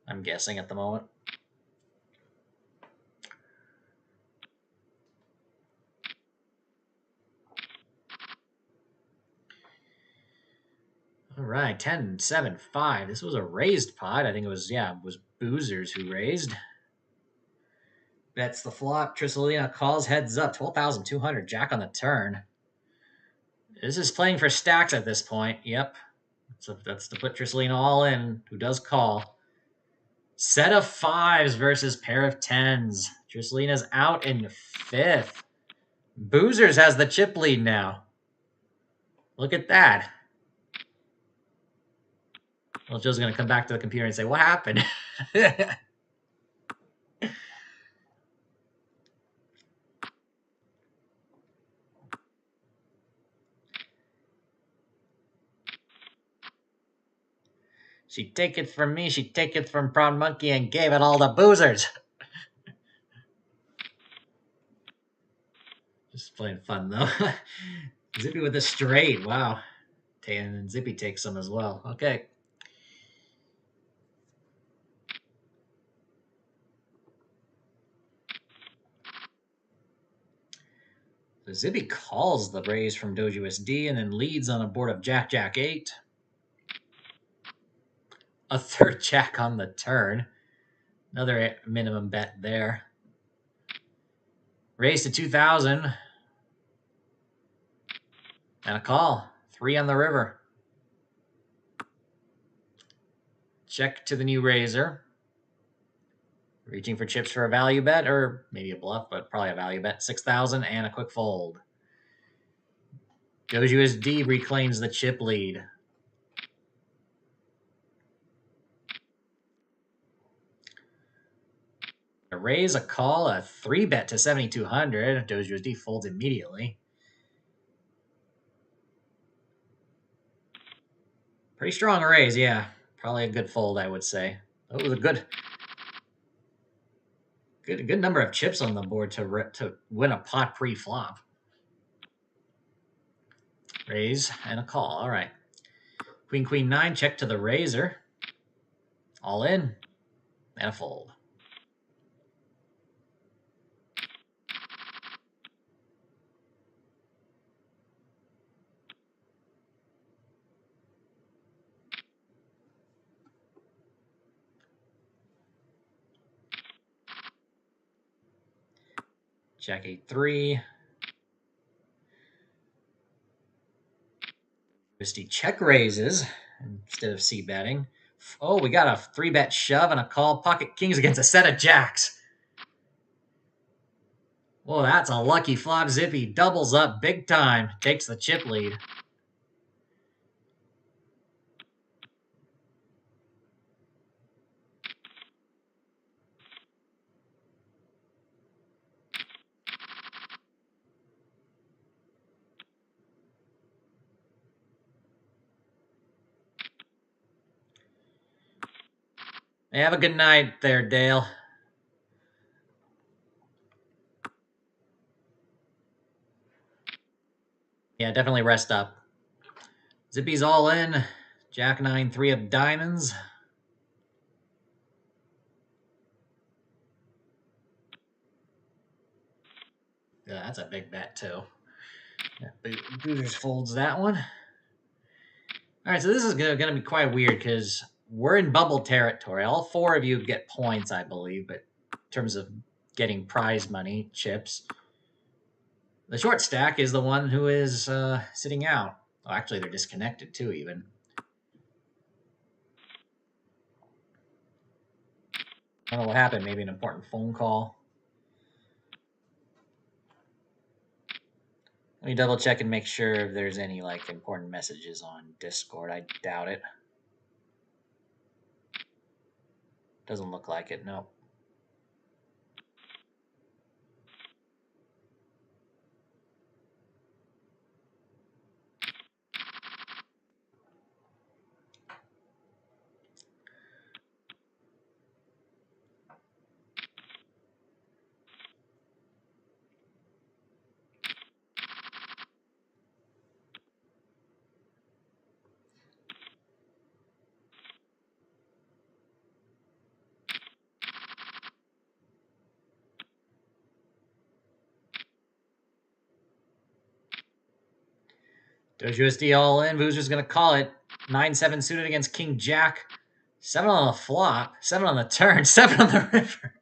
I'm guessing, at the moment. All right, 10, 7, 5. This was a raised pot. I think it was Boozers who raised. Bets the flop. Trisselina calls heads up. 12,200. Jack on the turn. This is playing for stacks at this point. Yep. That's to put Trisselina all in, who does call. Set of fives versus pair of tens. Trisselina's out in fifth. Boozers has the chip lead now. Look at that. Well, Joe's going to come back to the computer and say, what happened? She take it from me, she take it from Prawn Monkey and gave it all to Boozers. Just plain fun, though. Zippy with a straight. Wow. And Zippy takes some as well. Okay. So Zippy calls the raise from Doge USD and then leads on a board of Jack, Jack 8. A third Jack on the turn. Another minimum bet there. Raise to 2,000. And a call. 3 on the river. Check to the new raiser. Reaching for chips for a value bet, or maybe a bluff, but probably a value bet. 6,000 and a quick fold. Doge USD reclaims the chip lead. A raise, a call, a 3-bet to 7,200. Doge USD folds immediately. Pretty strong raise, yeah. Probably a good fold, I would say. That was a good number of chips on the board to win a pot pre-flop. Raise and a call. All right. Queen, Queen 9, check to the raiser. All in and a fold. Jack 8-3. USD check raises instead of c-betting. Oh, we got a 3-bet shove and a call. Pocket kings against a set of jacks. Well, that's a lucky flop. Zippy doubles up big time. Takes the chip lead. Hey, have a good night there, Dale. Yeah, definitely rest up. Zippy's all in. Jack 9, 3 of diamonds. Yeah, that's a big bet, too. Boozers folds that one. All right, so this is going to be quite weird because we're in bubble territory. All 4 of you get points, I believe, but in terms of getting prize money, chips, the short stack is the one who is sitting out. Oh, actually, they're disconnected, too, even. I don't know what happened. Maybe an important phone call. Let me double check and make sure if there's any like important messages on Discord. I doubt it. Doesn't look like it, no. Doge USD all in. Boozer's going to call it. 9-7 suited against King Jack. 7 on the flop. 7 on the turn. 7 on the river.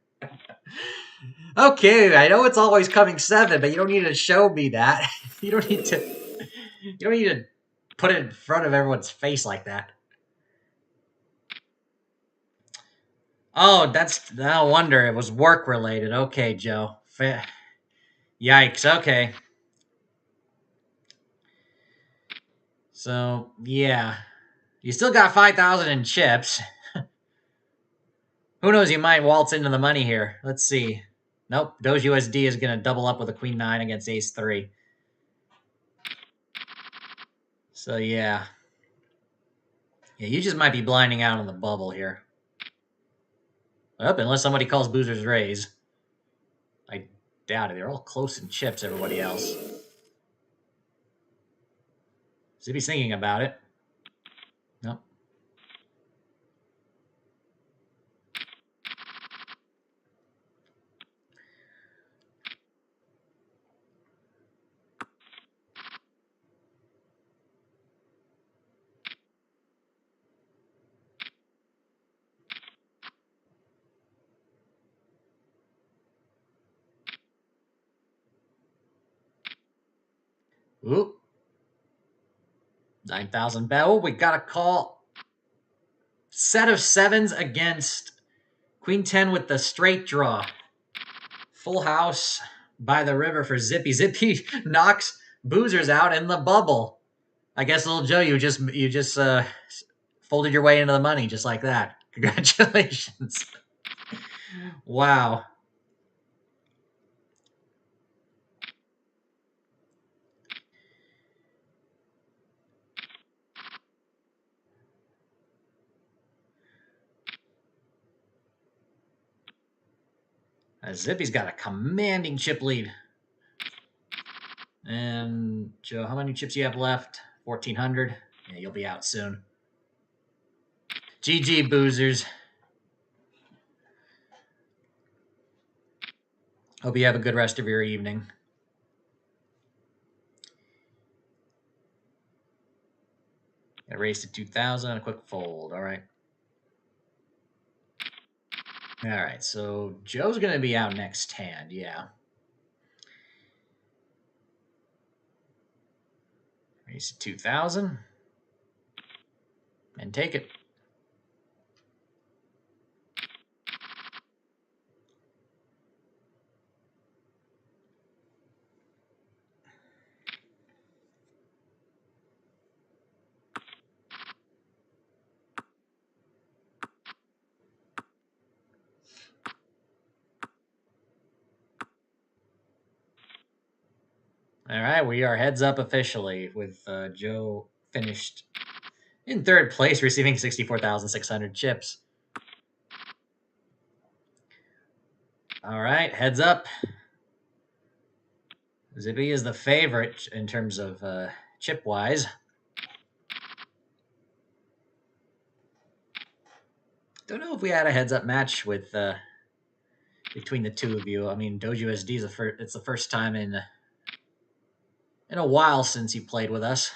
Okay, I know it's always coming 7, but you don't need to show me that. You don't need to put it in front of everyone's face like that. Oh, that's no wonder it was work related. Okay, Joe. Yikes. Okay. So yeah, you still got 5,000 in chips. Who knows? You might waltz into the money here. Let's see. Nope. Doge USD is going to double up with a Queen 9 against Ace 3. So yeah. Yeah, you just might be blinding out on the bubble here. Unless somebody calls Boozer's raise. I doubt it. They're all close in chips, everybody else. Zippy's thinking about it. Nope. Oop. 9,000 bet. Oh, we got a call. Set of sevens against Queen 10 with the straight draw. Full house by the river for Zippy. Zippy knocks Boozers out in the bubble. I guess, little Joe, you just folded your way into the money just like that. Congratulations. Wow. Zippy's got a commanding chip lead. And Joe, how many chips you have left? 1,400. Yeah, you'll be out soon. GG, Boozers. Hope you have a good rest of your evening. Got raised to 2,000. A quick fold. All right. All right. So Joe's going to be out next hand. Yeah. Raise to 2,000. And take it. All right, we are heads up officially with Joe finished in third place, receiving 64,600 chips. All right, heads up. Zippy is the favorite in terms of chip wise. Don't know if we had a heads up match with between the two of you. I mean, Doge USD is it's the first time in a while since you played with us.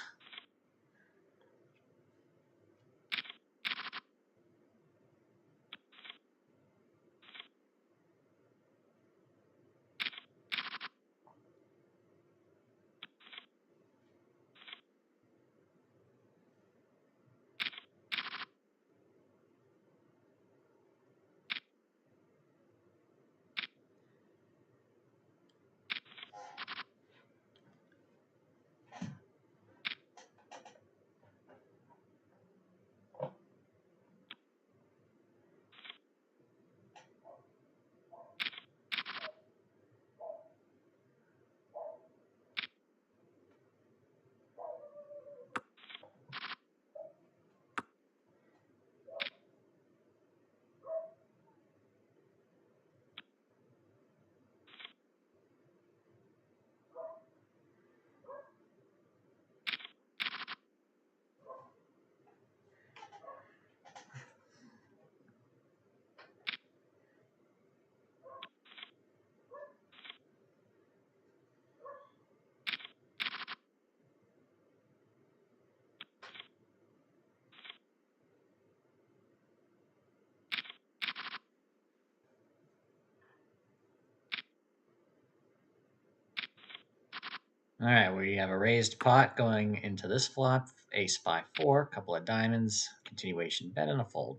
All right, we have a raised pot going into this flop. Ace 5-4, couple of diamonds, continuation bet, and a fold.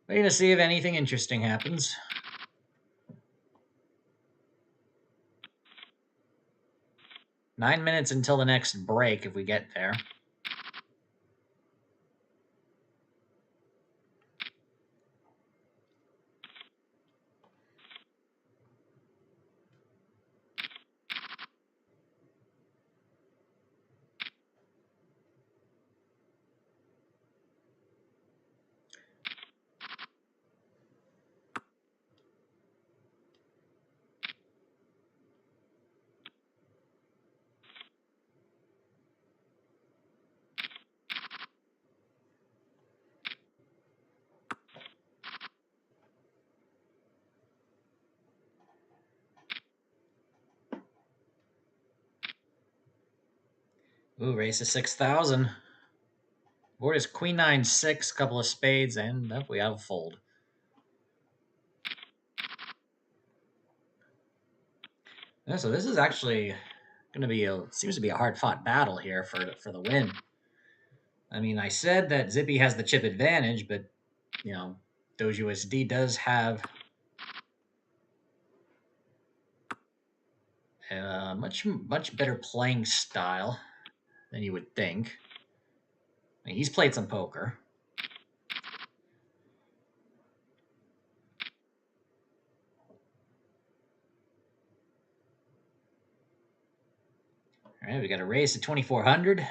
Waiting to see if anything interesting happens. Nine minutes until the next break if we get there. Ooh, raise to 6,000. Board is queen 9-6, couple of spades, and we have a fold. Yeah, so this is actually going to be seems to be a hard fought battle here for the win. I mean, I said that Zippy has the chip advantage, but you know, Doge USD does have a much better playing style than you would think. I mean, he's played some poker. All right, we got a raise to 2,400.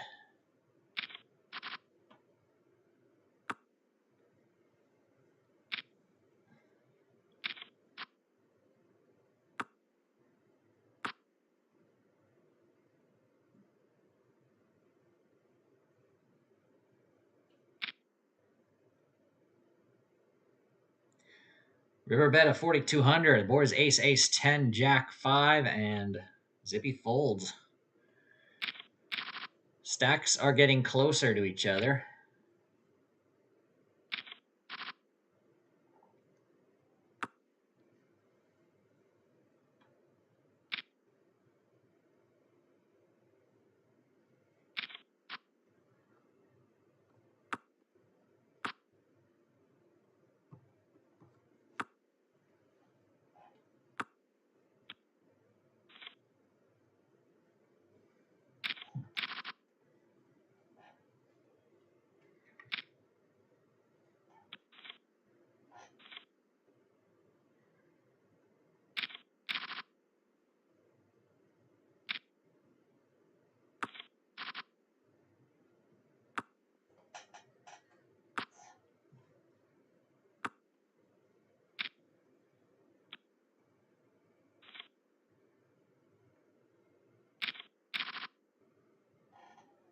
River bet of 4,200. The board is ace, ace, 10, jack, 5, and Zippy folds. Stacks are getting closer to each other.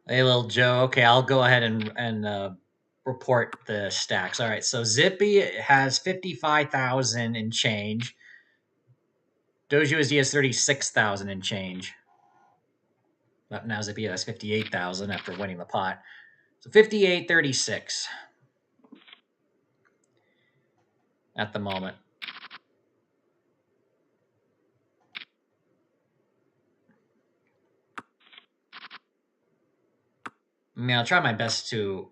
Hey, little Joe. Okay, I'll go ahead and report the stacks. All right, so Zippy has 55,000 and change. Doge USD has 36,000 and change. But now Zippy has 58,000 after winning the pot. So 58.36 at the moment. I mean, I'll try my best to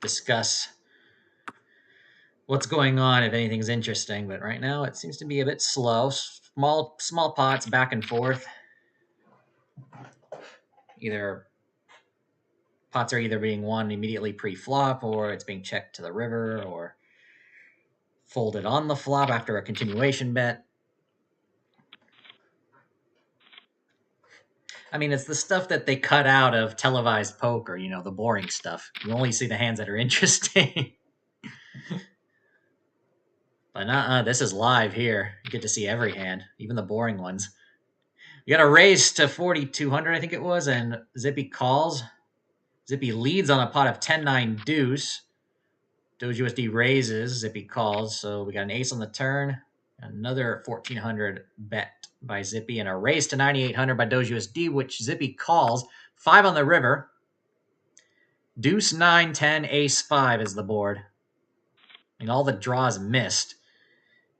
discuss what's going on if anything's interesting, but right now it seems to be a bit slow. Small pots back and forth. Pots are either being won immediately pre-flop, or it's being checked to the river, or folded on the flop after a continuation bet. I mean, it's the stuff that they cut out of televised poker, you know, the boring stuff. You only see the hands that are interesting. But this is live here. You get to see every hand, even the boring ones. You got a raise to 4,200, I think it was, and Zippy calls. Zippy leads on a pot of 10-9 deuce. Doge USD raises, Zippy calls, so we got an ace on the turn. Another 1,400 bet by Zippy, and a raise to 9,800 by Doge USD, which Zippy calls. 5 on the river. Deuce 9, 10, ace 5 is the board. I mean, all the draws missed.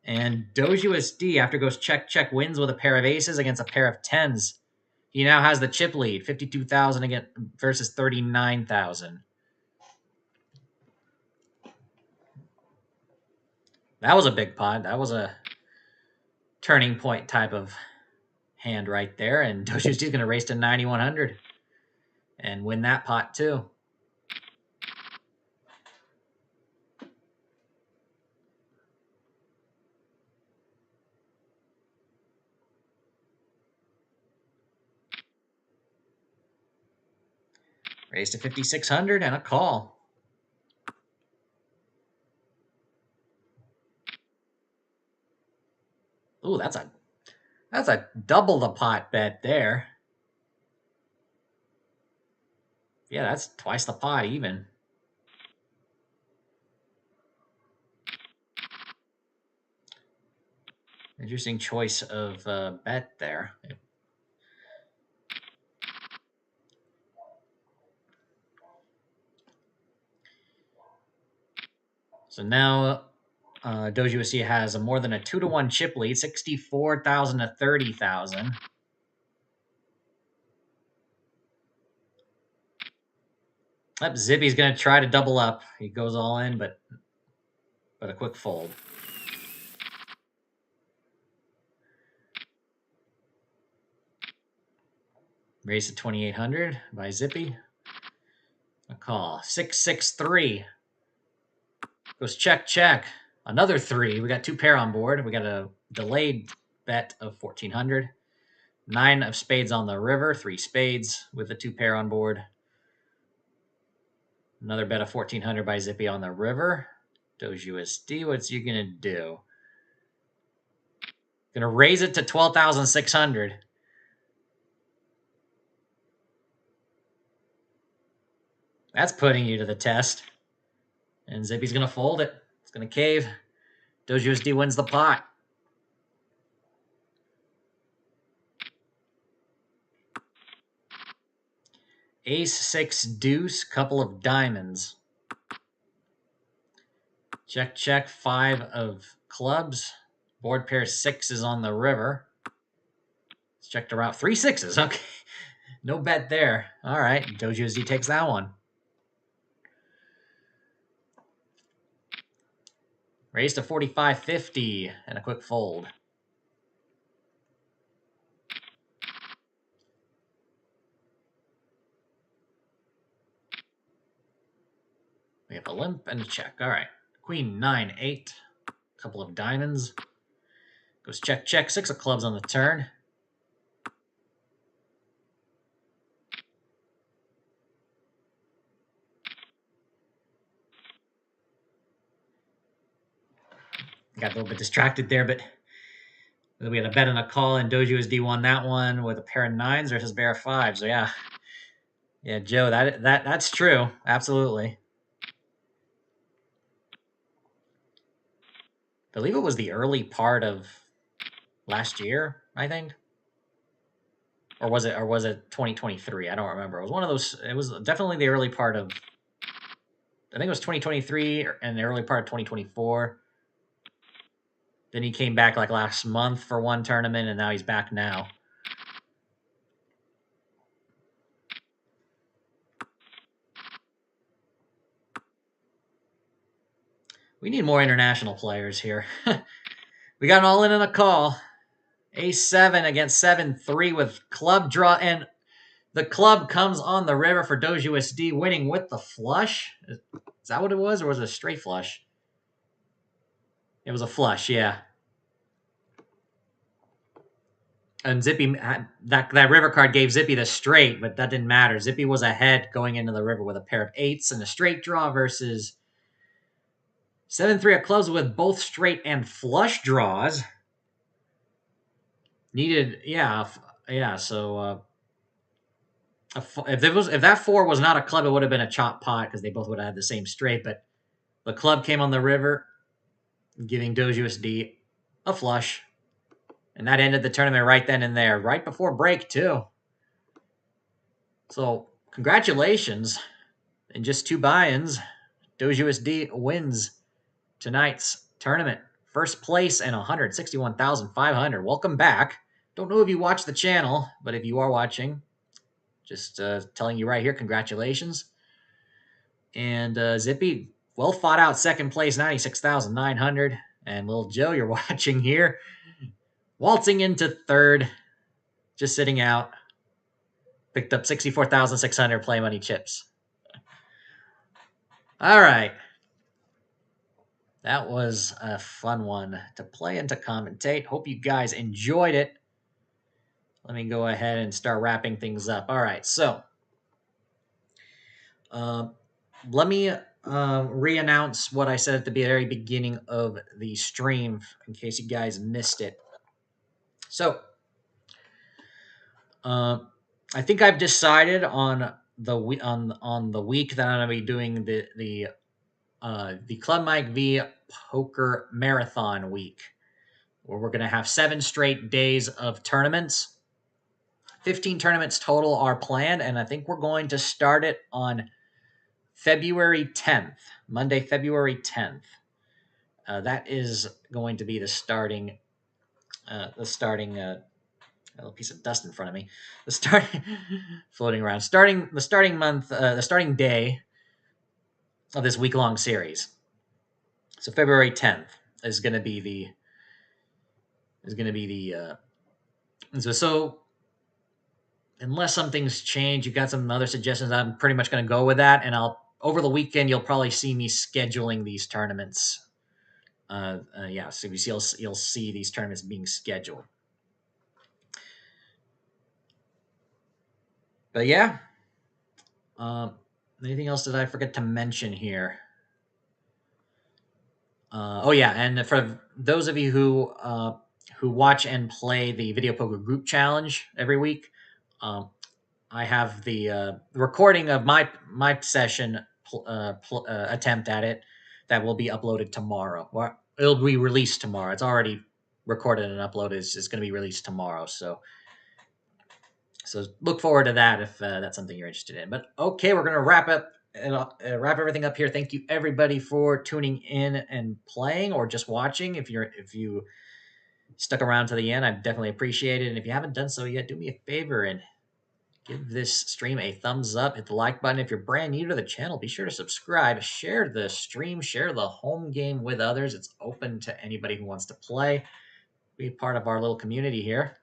And DogeUSD, after goes check, check, wins with a pair of aces against a pair of tens. He now has the chip lead, 52,000 again versus 39,000. That was a big pot. That was a turning point type of hand right there. And DogeUSD is going to race to 9,100 and win that pot too. Raised to 5,600 and a call. Ooh, that's a double the pot bet there. Yeah, that's twice the pot even. Interesting choice of bet there. So now DogeUSD has a more than a 2-to-1 chip lead, 64,000 to 30,000. Yep, Zippy's going to try to double up. He goes all in, but a quick fold. Raise to 2,800 by Zippy. A call. 663. Goes check, check. Another 3. We got 2 pair on board. We got a delayed bet of 1,400. 9 of spades on the river. 3 spades with the 2 pair on board. Another bet of 1,400 by Zippy on the river. DogeUSD, what's you going to do? Going to raise it to 12,600. That's putting you to the test. And Zippy's going to fold it. It's going to cave. DogeUSD wins the pot. Ace, 6, deuce, couple of diamonds. Check, check, 5 of clubs. Board pair 6 is on the river. Let's check the route. 3 6s. Okay. No bet there. All right. DogeUSD takes that one. Raise to 4,550 and a quick fold. We have a limp and a check. All right. Queen, 9, 8. Couple of diamonds. Goes check, check. 6 of clubs on the turn. Got a little bit distracted there, but we had a bet and a call, and DogeUSD won that one with a pair of 9s versus pair of 5s. So yeah, Joe, that's true. Absolutely. I believe it was the early part of last year, I think. Or was it 2023? I don't remember. It was one of those. It was definitely the early part of, I think it was 2023 and the early part of 2024. Then he came back like last month for one tournament, and now he's back now. We need more international players here. We got an all-in and a call. Ace-7 against 7-3 with club draw, and the club comes on the river for DogeUSD, winning with the flush. Is that what it was, or was it a straight flush? It was a flush, yeah. And Zippy, that river card gave Zippy the straight, but that didn't matter. Zippy was ahead going into the river with a pair of 8s and a straight draw versus 7-3 of clubs with both straight and flush draws. Needed, yeah. So if that 4 was not a club, it would have been a chop pot because they both would have had the same straight. But the club came on the river, giving DogeUSD a flush, and that ended the tournament right then and there, right before break too. So congratulations! In just 2 buy-ins, DogeUSD wins tonight's tournament first place and 161,500. Welcome back. Don't know if you watch the channel, but if you are watching, just telling you right here, congratulations. And Zippy, well fought out second place, 96,900. And Little Joe, you're watching here, waltzing into third, just sitting out. Picked up 64,600 play money chips. All right. That was a fun one to play and to commentate. Hope you guys enjoyed it. Let me go ahead and start wrapping things up. All right, so let me re-announce what I said at the very beginning of the stream in case you guys missed it. So I think I've decided on the week that I'm going to be doing the Club Mike V Poker Marathon week, where we're going to have 7 straight days of tournaments. 15 tournaments total are planned, and I think we're going to start it on February 10th, Monday, February 10th. That is going to be the starting a little piece of dust in front of me. The starting floating around. The starting day of this week-long series. So February 10th is going to be the so unless something's changed, you got some other suggestions, I'm pretty much going to go with that. And over the weekend, you'll probably see me scheduling these tournaments. So you'll see these tournaments being scheduled. But yeah, anything else that I forget to mention here? And for those of you who watch and play the Video Poker Group Challenge every week, I have the recording of my session attempt at it that will be uploaded tomorrow. Well, it'll be released tomorrow. It's already recorded and uploaded. It's going to be released tomorrow. So look forward to that if that's something you're interested in. But okay, we're going to wrap everything up here. Thank you everybody for tuning in and playing or just watching. If you stuck around to the end, I definitely appreciate it. And if you haven't done so yet, do me a favor and give this stream a thumbs up. Hit the like button. If you're brand new to the channel, be sure to subscribe. Share the stream. Share the home game with others. It's open to anybody who wants to play. Be part of our little community here.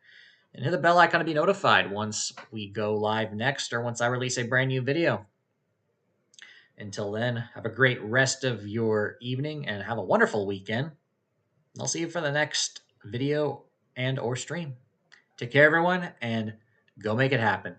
And hit the bell icon to be notified once we go live next or once I release a brand new video. Until then, have a great rest of your evening and have a wonderful weekend. I'll see you for the next video and or stream. Take care, everyone, and go make it happen.